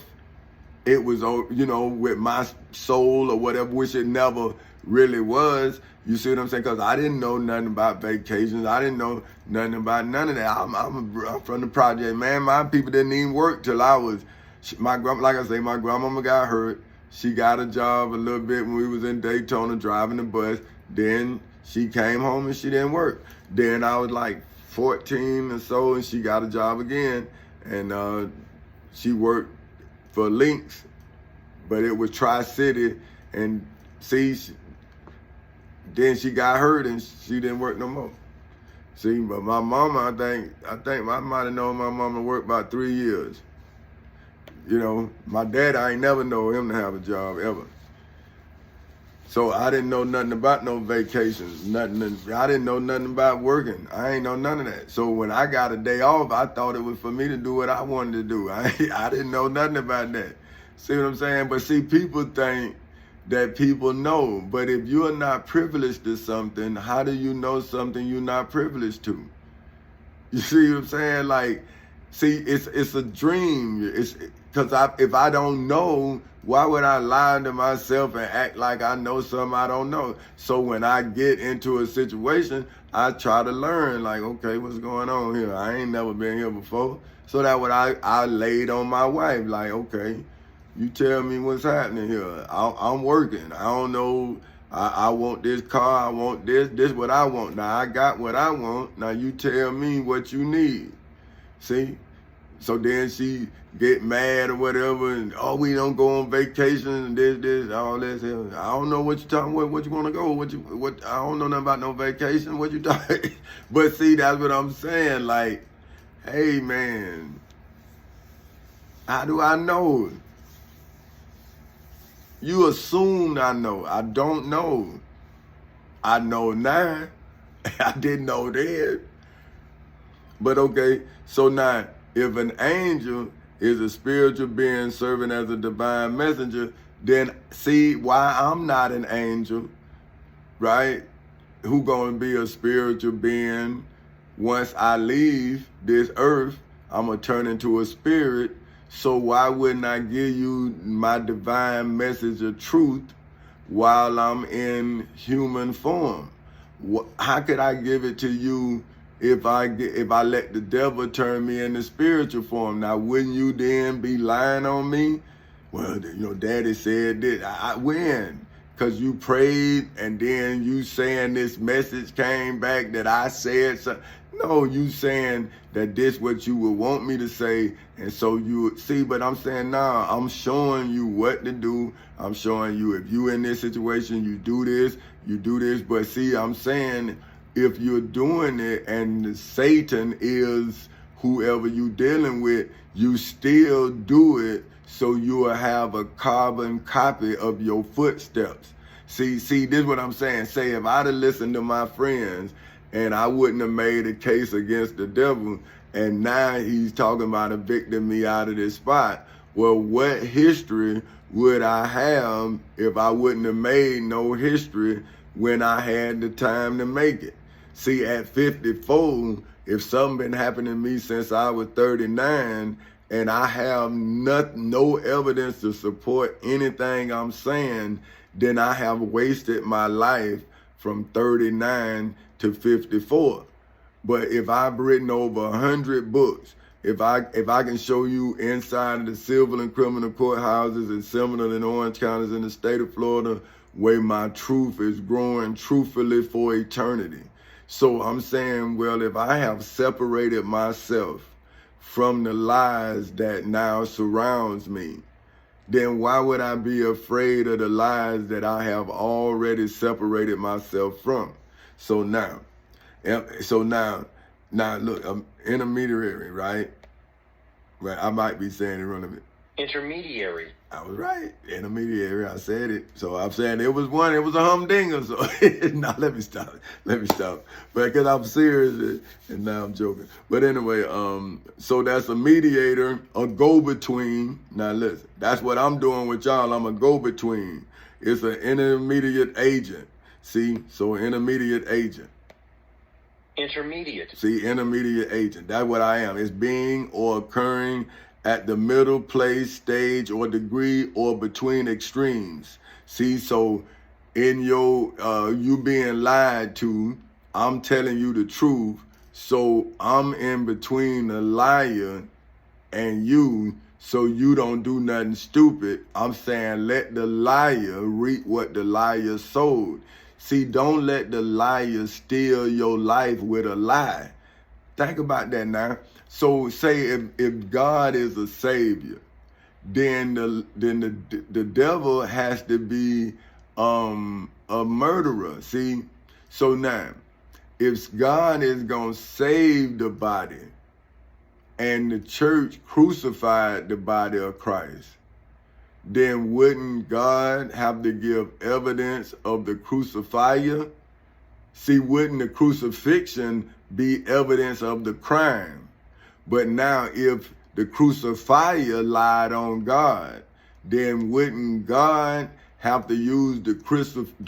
it was, with my soul or whatever, which it never really was. You see what I'm saying? Because I didn't know nothing about vacations. I didn't know nothing about none of that. I'm from the project, man. My people didn't even work till I was, like I say, my grandmama got hurt. She got a job a little bit when we was in Daytona driving the bus. Then she came home and she didn't work. Then I was like 14 or so and she got a job again. And she worked for Lynx, but it was Tri-City. And see, then she got hurt and she didn't work no more. See, but my mama, I think I might have known my mama worked about 3 years. My dad, I ain't never know him to have a job ever. So I didn't know nothing about no vacations, nothing. I didn't know nothing about working. I ain't know none of that. So when I got a day off, I thought it was for me to do what I wanted to do. I didn't know nothing about that. See what I'm saying? But see, people think that people know. But if you're not privileged to something, how do you know something you're not privileged to? You see what I'm saying? Like, see, it's a dream. Because if I don't know, why would I lie to myself and act like I know something I don't know? So when I get into a situation, I try to learn, like, okay, what's going on here? I ain't never been here before. So that what I laid on my wife, like, okay, you tell me what's happening here. I'm working. I don't know. I want this car. I want this. This what I want. Now, I got what I want. Now, you tell me what you need. See? So then she get mad or whatever, and oh, we don't go on vacation and this, all this. I don't know what you talking about. What you want to go? What? I don't know nothing about no vacation. What you talking? But see, that's what I'm saying. Like, hey man, how do I know? You assumed I know. I don't know. I know now. I didn't know then. But okay, so now, if an angel is a spiritual being serving as a divine messenger, then see why I'm not an angel, right? Who gonna be a spiritual being? Once I leave this earth, I'm gonna turn into a spirit. So why wouldn't I give you my divine message of truth while I'm in human form? How could I give it to you if I let the devil turn me into spiritual form? Now, wouldn't you then be lying on me? Well, Daddy said this. When? Because you prayed and then you saying this message came back that I said something. No, you saying that this what you would want me to say, and so you see. But I'm saying, nah, I'm showing you what to do. I'm showing you if you in this situation, you do this, you do this. But see, I'm saying if you're doing it and Satan is whoever you dealing with, you still do it so you will have a carbon copy of your footsteps. See, this is what I'm saying. Say if I'd have listened to my friends and I wouldn't have made a case against the devil, and now he's talking about evicting me out of this spot. Well, what history would I have if I wouldn't have made no history when I had the time to make it? See, at 54, if something been happening to me since I was 39, and I have no evidence to support anything I'm saying, then I have wasted my life from 39 to 54. But if I've written over 100 books, if I can show you inside of the civil and criminal courthouses in Seminole and Orange counties in the state of Florida, where my truth is growing truthfully for eternity. So I'm saying, well, if I have separated myself from the lies that now surrounds me, then why would I be afraid of the lies that I have already separated myself from? So now look, I'm intermediary, right? Right, I might be saying it wrong. Intermediary. I was right. Intermediary, I said it. So I'm saying it was a humdinger. So now let me stop. But because I'm serious and now I'm joking. But anyway, so that's a mediator, a go-between. Now listen, that's what I'm doing with y'all. I'm a go-between. It's an intermediate agent. See, so intermediate agent. Intermediate. See, intermediate agent. That's what I am. It's being or occurring at the middle place, stage, or degree, or between extremes. See, so in your you being lied to, I'm telling you the truth. So I'm in between the liar and you, so you don't do nothing stupid. I'm saying let the liar reap what the liar sowed. See, don't let the liar steal your life with a lie. Think about that now. So say if God is a savior, then the devil has to be a murderer. See? So now, if God is gonna save the body and the church crucified the body of Christ, then wouldn't God have to give evidence of the crucifier? See, wouldn't the crucifixion be evidence of the crime? But now if the crucifier lied on God, then wouldn't God have to use the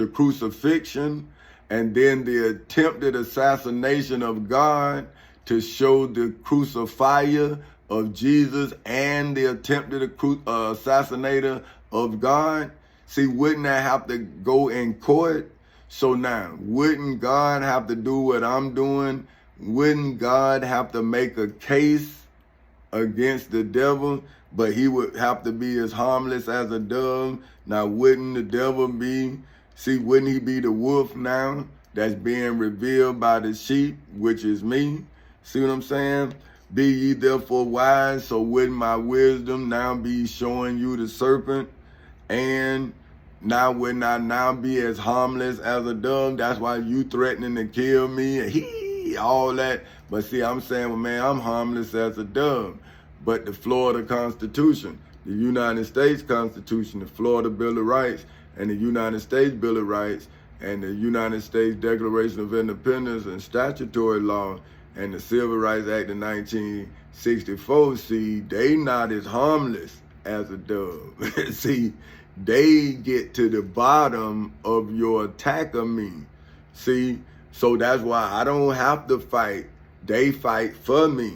crucifixion and then the attempted assassination of God to show the crucifier of Jesus and the attempted assassinator of God? See, wouldn't that have to go in court? So now, wouldn't God have to do what I'm doing? Wouldn't God have to make a case against the devil? But he would have to be as harmless as a dove. Now, wouldn't the devil wouldn't he be the wolf now that's being revealed by the sheep, which is me? See what I'm saying? Be ye therefore wise, so with my wisdom now be showing you the serpent, and now would I now be as harmless as a dove. That's why you threatening to kill me, all that. But see, I'm saying, well, man, I'm harmless as a dove. But the Florida Constitution, the United States Constitution, the Florida Bill of Rights, and the United States Bill of Rights, and the United States Declaration of Independence and statutory law, and the Civil Rights Act of 1964, see, they not as harmless as a dove. See, they get to the bottom of your attack of me. See, so that's why I don't have to fight. They fight for me.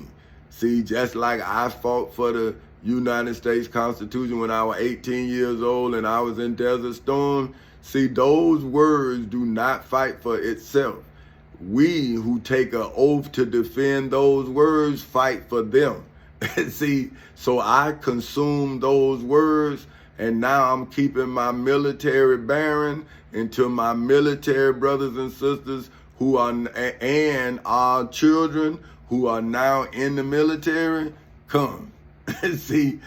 See, just like I fought for the United States Constitution when I was 18 years old and I was in Desert Storm. See, those words do not fight for itself. We who take an oath to defend those words fight for them. See, so I consume those words, and now I'm keeping my military bearing until my military brothers and sisters who are, and our children who are now in the military, come. See,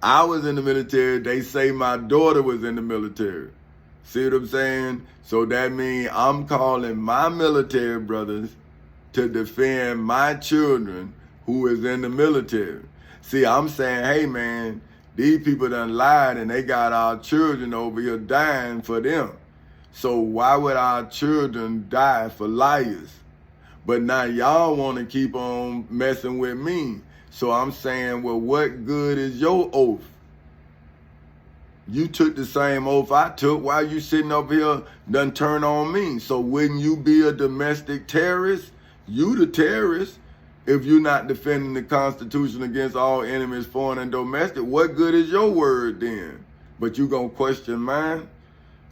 I was in the military. They say my daughter was in the military. See what I'm saying? So that means I'm calling my military brothers to defend my children who is in the military. See, I'm saying, hey, man, these people done lied and they got our children over here dying for them. So why would our children die for liars? But now y'all want to keep on messing with me. So I'm saying, well, what good is your oath? You took the same oath I took. Why you sitting up here done turn on me? So wouldn't you be a domestic terrorist? You the terrorist. If you're not defending the Constitution against all enemies, foreign and domestic, what good is your word then? But you gonna question mine?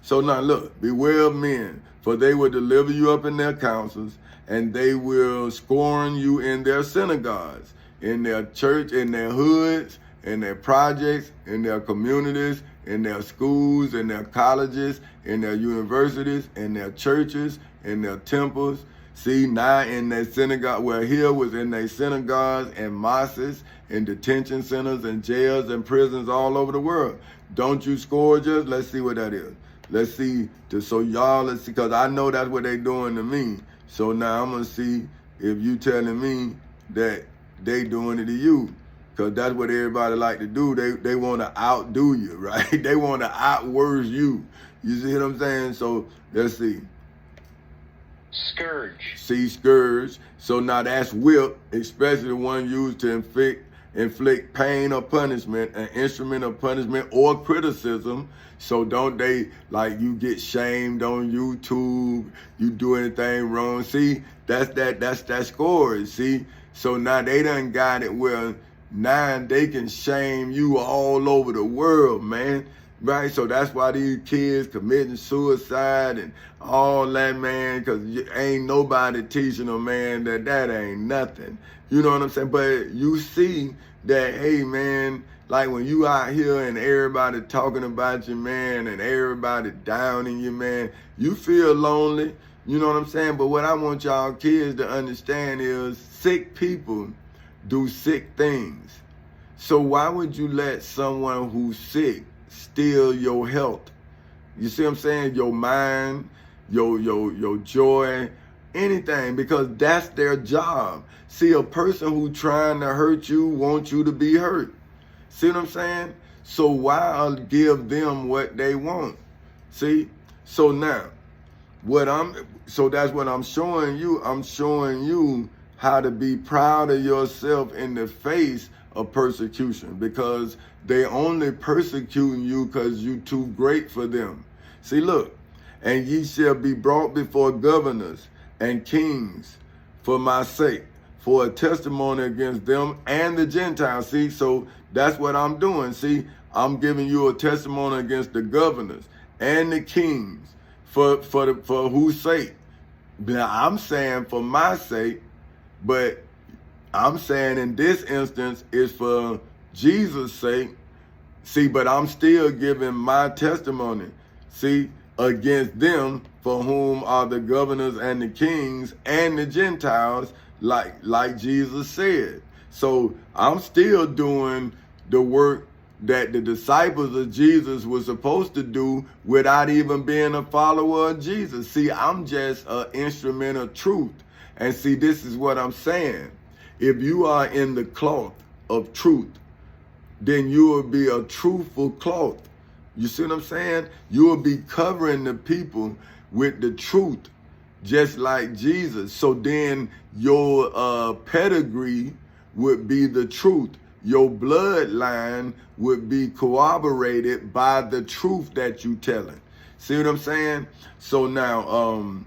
So now look, beware of men, for they will deliver you up in their councils, and they will scorn you in their synagogues, in their church, in their hoods, in their projects, in their communities, in their schools, in their colleges, in their universities, in their churches, in their temples. See, now in their synagogue, well, here was in their synagogues and mosques, in detention centers and jails and prisons all over the world. Don't you scourge us? Let's see what that is. Let's see, so y'all, let's see, because I know that's what they doing to me. So now I'm going to see if you telling me that they doing it to you. Because that's what everybody like to do. They want to outdo you, right? They want to outworse you. You see what I'm saying? So let's see. Scourge. See, scourge. So now that's whip, especially the one used to inflict pain or punishment, an instrument of punishment or criticism. So don't they, like, you get shamed on YouTube, you do anything wrong. See, that's that scourge, see? So now they done got it where now they can shame you all over the world, man. Right? So that's why these kids committing suicide and all that, man, because ain't nobody teaching them, man, that ain't nothing. You know what I'm saying? But you see that, hey, man, like when you out here and everybody talking about you, man, and everybody downing you, man, you feel lonely. You know what I'm saying? But what I want y'all kids to understand is sick people do sick things. So why would you let someone who's sick steal your health? You see what I'm saying? Your mind, your joy, anything, because that's their job. See, a person who trying to hurt you wants you to be hurt. See what I'm saying? So why give them what they want? See? So now, so that's what I'm showing you. I'm showing you how to be proud of yourself in the face of persecution, because they only persecuting you because you too great for them. See, look, and ye shall be brought before governors and kings for my sake, for a testimony against them and the Gentiles. See, so that's what I'm doing. See, I'm giving you a testimony against the governors and the kings for whose sake? Now, I'm saying for my sake, but I'm saying in this instance it's for Jesus' sake. See, but I'm still giving my testimony, see, against them, for whom are the governors and the kings and the Gentiles like Jesus said. So I'm still doing the work that the disciples of Jesus were supposed to do without even being a follower of Jesus. See, I'm just an instrument of truth. And see, this is what I'm saying. If you are in the cloth of truth, then you will be a truthful cloth. You see what I'm saying? You will be covering the people with the truth, just like Jesus. So then your pedigree would be the truth. Your bloodline would be corroborated by the truth that you telling. See what I'm saying? So now,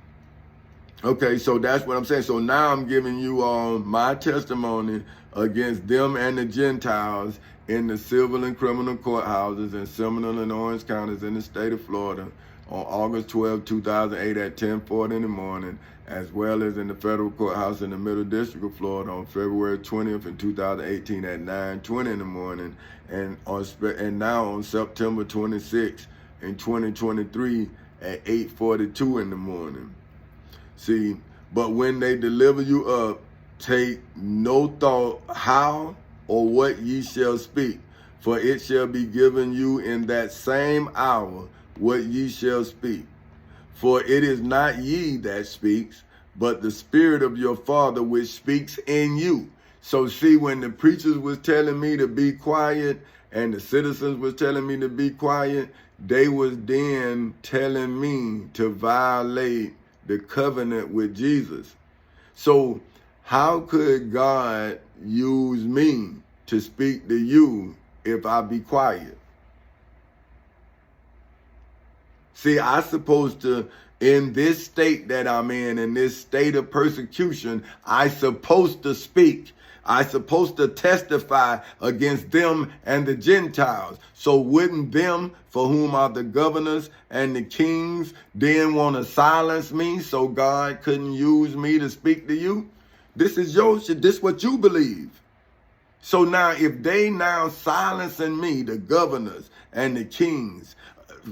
okay, so that's what I'm saying. So now I'm giving you my testimony against them and the Gentiles in the civil and criminal courthouses in Seminole and Orange counties in the state of Florida on August 12, 2008 at 10:40 in the morning, as well as in the federal courthouse in the Middle District of Florida on February 20th in 2018 at 9:20 in the morning, and now on September 26th in 2023 at 8:42 in the morning. See, but when they deliver you up, take no thought how or what ye shall speak, for it shall be given you in that same hour what ye shall speak. For it is not ye that speaks, but the Spirit of your Father which speaks in you. So see, when the preachers was telling me to be quiet and the citizens was telling me to be quiet, they was then telling me to violate the covenant with Jesus. So how could God use me to speak to you if I be quiet? See, I supposed to, in this state that I'm in this state of persecution, I supposed to speak. I supposed to testify against them and the Gentiles. So wouldn't them, for whom are the governors and the kings, then want to silence me so God couldn't use me to speak to you? This is your shit. This is what you believe. So now if they now silencing me, the governors and the kings,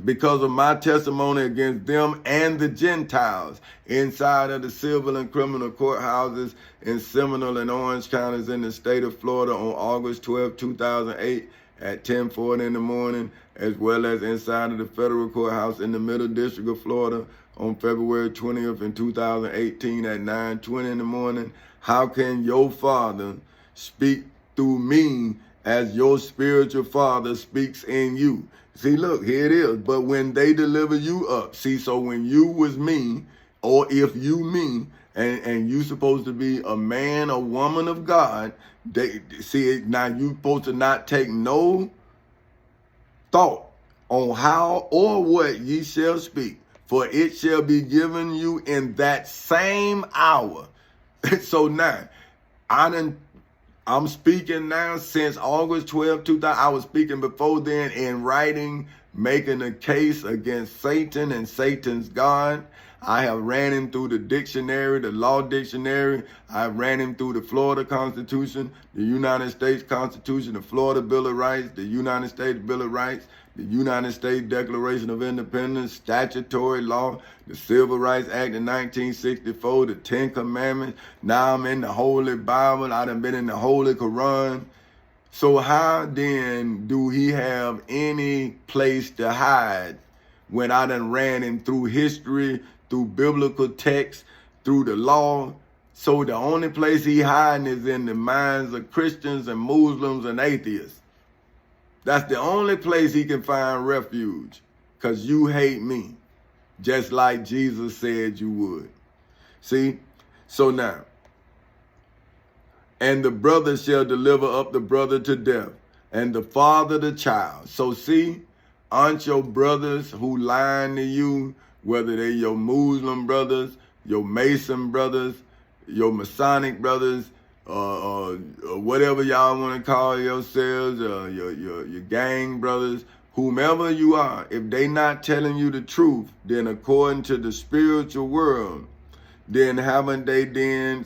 because of my testimony against them and the Gentiles inside of the civil and criminal courthouses in Seminole and Orange counties in the state of Florida on August 12, 2008 at 10:40 in the morning, as well as inside of the federal courthouse in the Middle District of Florida on February 20th in 2018 at 9:20 in the morning, how can your Father speak through me as your spiritual Father speaks in you? See, look, here it is. But when they deliver you up, see, so when you was me, or if you me, and you supposed to be a man or woman of God, they see, now you supposed to not take no thought on how or what ye shall speak, for it shall be given you in that same hour. So now, I'm speaking now since August 12, 2000. I was speaking before then in writing, making a case against Satan and Satan's God. I have ran him through the dictionary, the law dictionary. I ran him through the Florida Constitution, the United States Constitution, the Florida Bill of Rights, the United States Bill of Rights, the United States Declaration of Independence, statutory law, the Civil Rights Act of 1964, the Ten Commandments. Now I'm in the Holy Bible. I done been in the Holy Quran. So how then do he have any place to hide when I done ran him through history, through biblical text, through the law? So the only place he hiding is in the minds of Christians and Muslims and atheists. That's the only place he can find refuge, because you hate me, just like Jesus said you would. See? So now, and the brother shall deliver up the brother to death, and the father the child. So see, aren't your brothers who lying to you, whether they your Muslim brothers, your Mason brothers, your Masonic brothers, whatever y'all want to call yourselves, your gang brothers, whomever you are, if they not telling you the truth, then according to the spiritual world, then haven't they then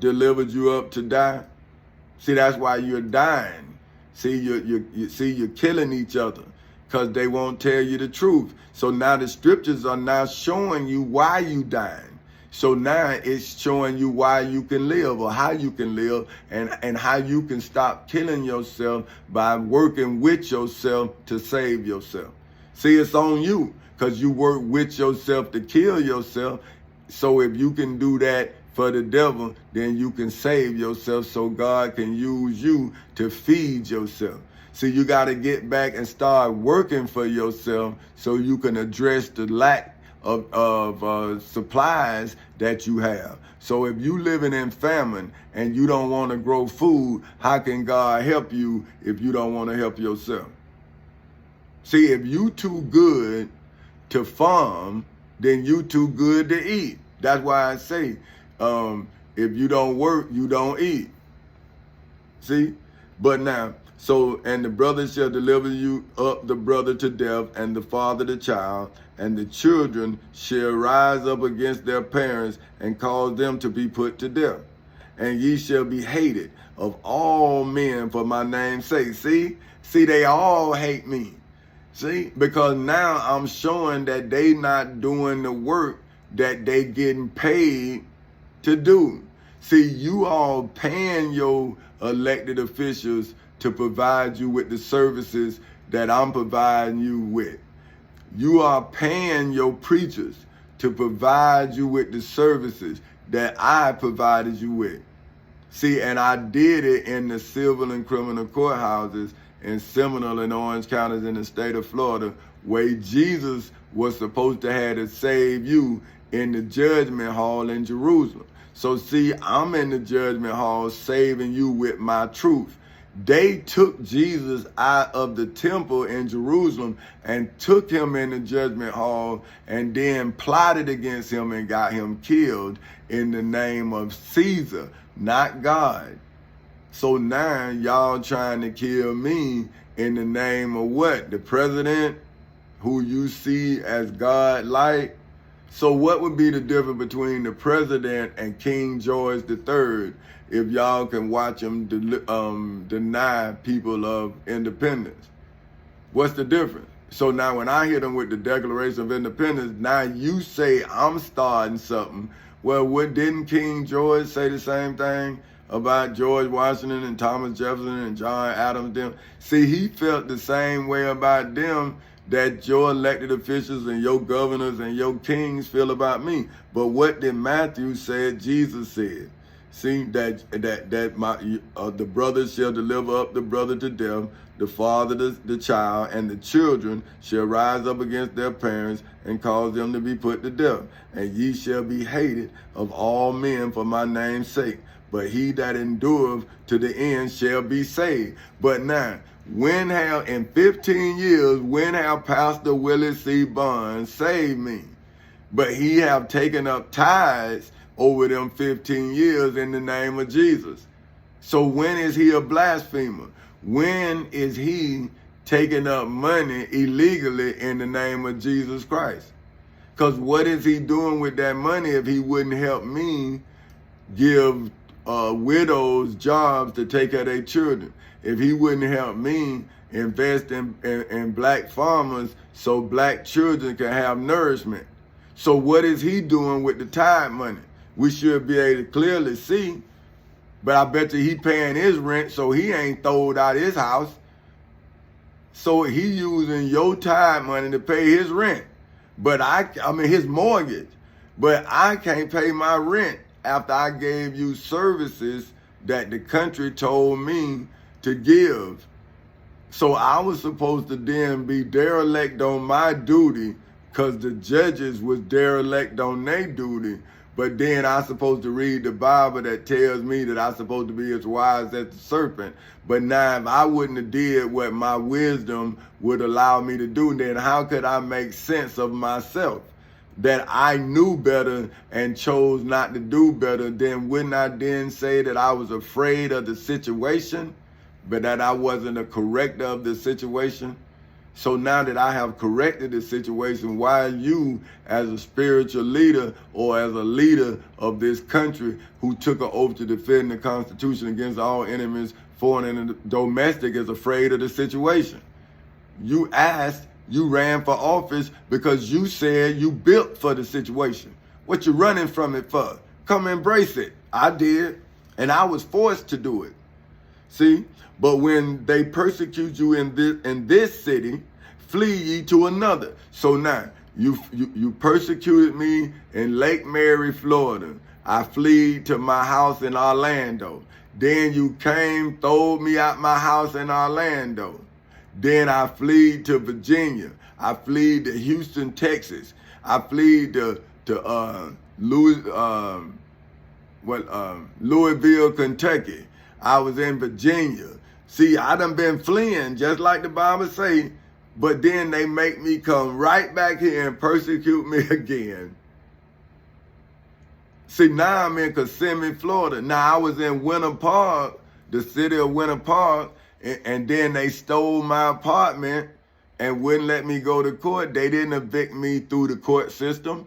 delivered you up to die? See, that's why you're dying. See, you're killing each other because they won't tell you the truth. So now the scriptures are now showing you why you dying. So now it's showing you why you can live or how you can live and how you can stop killing yourself by working with yourself to save yourself. See, it's on you because you work with yourself to kill yourself. So if you can do that for the devil, then you can save yourself so God can use you to feed yourself. See, you got to get back and start working for yourself so you can address the lack of supplies that you have. So if you living in famine and you don't want to grow food, how can God help you if you don't want to help yourself? See, if you too good to farm, then you too good to eat. That's why I say, if you don't work, you don't eat. See? But now, and the brother shall deliver you up the brother to death, and the father the child, and the children shall rise up against their parents and cause them to be put to death. And ye shall be hated of all men for my name's sake. See, they all hate me. See, because now I'm showing that they not doing the work that they getting paid to do. See, you all paying your elected officials to provide you with the services that I'm providing you with. You are paying your preachers to provide you with the services that I provided you with. See, and I did it in the civil and criminal courthouses in Seminole and Orange counties in the state of Florida, where Jesus was supposed to have to save you in the judgment hall in Jerusalem. So see, I'm in the judgment hall saving you with my truth. They took Jesus out of the temple in Jerusalem and took him in the judgment hall and then plotted against him and got him killed in the name of Caesar, not God. So now y'all trying to kill me in the name of what? The president, who you see as God-like? So what would be the difference between the president and King George III if y'all can watch him deny people of independence? What's the difference? So now when I hit them with the Declaration of Independence, now you say I'm starting something. Well, didn't King George say the same thing about George Washington and Thomas Jefferson and John Adams? Them? See, he felt the same way about them that your elected officials and your governors and your kings feel about me. But what did Matthew say? Jesus said, see, that the brother shall deliver up the brother to death, the father the child, and the children shall rise up against their parents and cause them to be put to death. And ye shall be hated of all men for my name's sake. But he that endureth to the end shall be saved. But now, in 15 years, when have Pastor Willie C. Barnes saved me? But he have taken up tithes over them 15 years in the name of Jesus. So when is he a blasphemer? When is he taking up money illegally in the name of Jesus Christ? Because what is he doing with that money if he wouldn't help me give widows jobs to take care of their children? If he wouldn't help me invest in black farmers so black children can have nourishment? So what is he doing with the tithe money? We should be able to clearly see. But I bet you he paying his rent, so he ain't throwed out his house. So he using your tithe money to pay his rent. But I mean his mortgage. But I can't pay my rent after I gave you services that the country told me to give. So I was supposed to then be derelict on my duty because the judges was derelict on their duty. But then I supposed to read the Bible that tells me that I supposed to be as wise as the serpent. But now if I wouldn't have did what my wisdom would allow me to do, then how could I make sense of myself? That I knew better and chose not to do better, then wouldn't I then say that I was afraid of the situation, but that I wasn't a corrector of the situation? So now that I have corrected the situation, why you, as a spiritual leader or as a leader of this country who took an oath to defend the Constitution against all enemies, foreign and domestic, is afraid of the situation? You ran for office because you said you built for the situation. What you running from it for? Come embrace it. I did, and I was forced to do it. See, but when they persecute you in this city, flee ye to another. So now you persecuted me in Lake Mary, Florida. I fled to my house in Orlando. Then you came, throwed me out my house in Orlando. Then I fled to Virginia. I fled to Houston, Texas. I fled to Louisville, Kentucky. I was in Virginia. See, I done been fleeing, just like the Bible say, but then they make me come right back here and persecute me again. See, now I'm in Kissimmee, Florida. Now I was in Winter Park, the city of Winter Park, and then they stole my apartment and wouldn't let me go to court. They didn't evict me through the court system.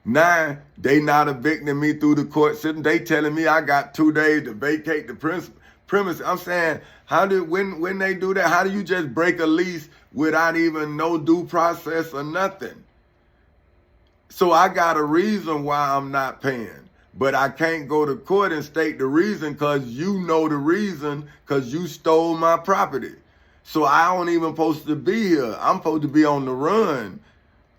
Now, they not evicting me through the court system. They telling me I got 2 days to vacate the premise. I'm saying, when they do that, how do you just break a lease without even no due process or nothing? So I got a reason why I'm not paying. But I can't go to court and state the reason because you know the reason because you stole my property. So I don't even supposed to be here. I'm supposed to be on the run.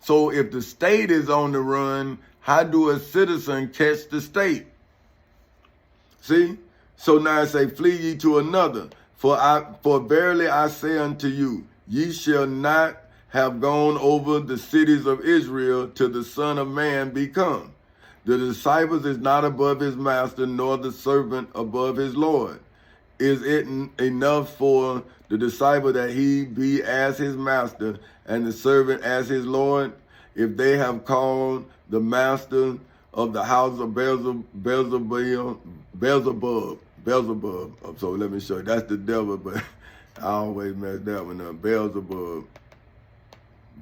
So if the state is on the run, how do a citizen catch the state? See? So now it say, flee ye to another. For verily I say unto you, ye shall not have gone over the cities of Israel till the Son of Man be come. The disciple is not above his master, nor the servant above his Lord. Is it enough for the disciple that he be as his master and the servant as his Lord? If they have called the master of the house of Beelzebub. So let me show you. That's the devil, but I always mess that one up. Beelzebub.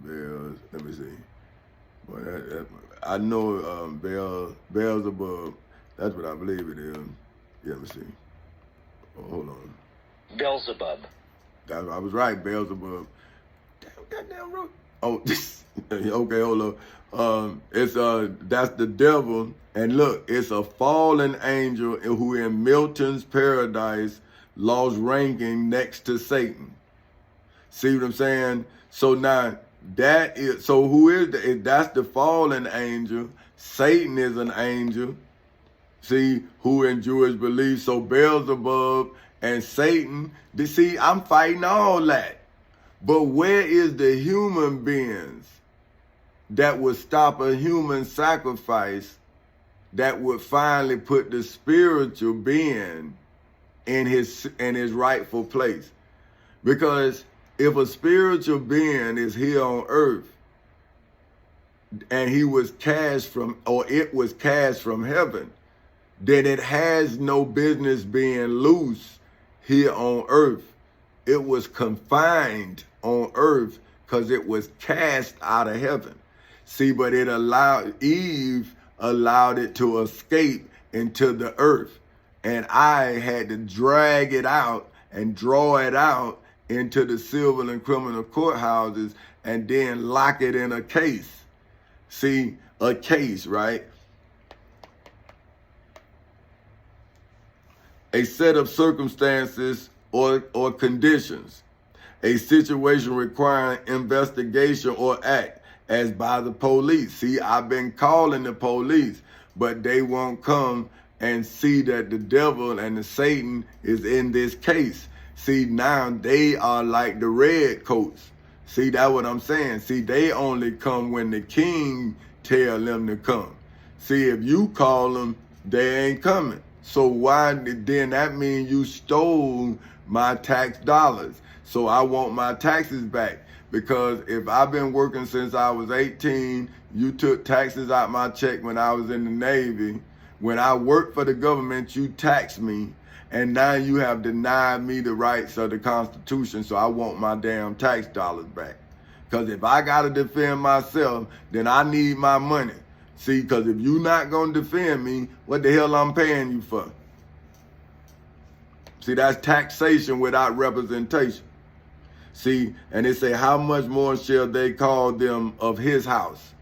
Let me see. Boy, I know Beelzebub. That's what I believe it is. Yeah, let me see. Oh, hold on. Beelzebub. I was right, Beelzebub. Goddamn root. Oh, okay, hold on. That's the devil, and look, it's a fallen angel who in Milton's Paradise lost ranking next to Satan. See what I'm saying? So now who is that's the fallen angel. Satan is an angel. See, who in Jewish belief. So Beelzebub and Satan, see, I'm fighting all that. But where is the human beings that would stop a human sacrifice that would finally put the spiritual being in his rightful place? Because if a spiritual being is here on earth and he was cast from, or it was cast from heaven, then it has no business being loose here on earth. It was confined on earth because it was cast out of heaven. See, but Eve allowed it to escape into the earth. And I had to drag it out and draw it out into the civil and criminal courthouses and then lock it in a case. See, a case, right? A set of circumstances or conditions, a situation requiring investigation or act as by the police. See, I've been calling the police, but they won't come and see that the devil and the Satan is in this case. See, now they are like the red coats. See, that's what I'm saying. See, they only come when the king tell them to come. See, if you call them, they ain't coming. So why then that means you stole my tax dollars. So I want my taxes back. Because if I've been working since I was 18, you took taxes out my check when I was in the Navy. When I worked for the government, you taxed me. And now you have denied me the rights of the Constitution, so I want my damn tax dollars back. Because if I got to defend myself, then I need my money. See, because if you're not going to defend me, what the hell I'm paying you for? See, that's taxation without representation. See, and they say, how much more shall they call them of his house?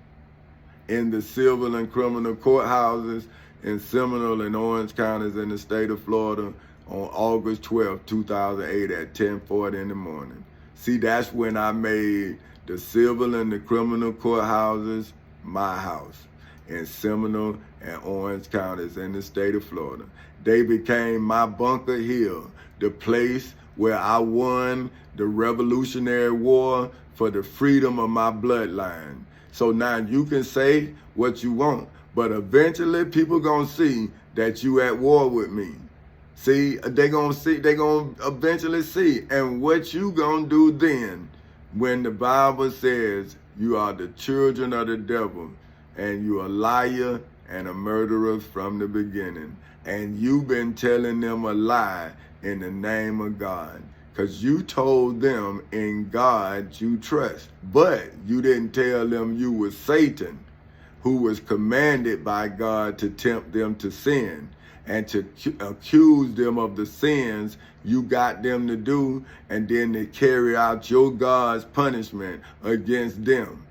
in the civil and criminal courthouses in Seminole and Orange counties in the state of Florida on August 12, 2008 at 10:40 in the morning. See, that's when I made the civil and the criminal courthouses my house in Seminole and Orange counties in the state of Florida. They became my Bunker Hill, the place where I won the Revolutionary War for the freedom of my bloodline. So now you can say what you want, but eventually people gonna see that you at war with me. See, they gonna eventually see. And what you gonna do then when the Bible says you are the children of the devil and you a liar and a murderer from the beginning, and you've been telling them a lie in the name of God, because you told them in God you trust, but you didn't tell them you was Satan, who was commanded by God to tempt them to sin and to accuse them of the sins you got them to do, and then to carry out your God's punishment against them.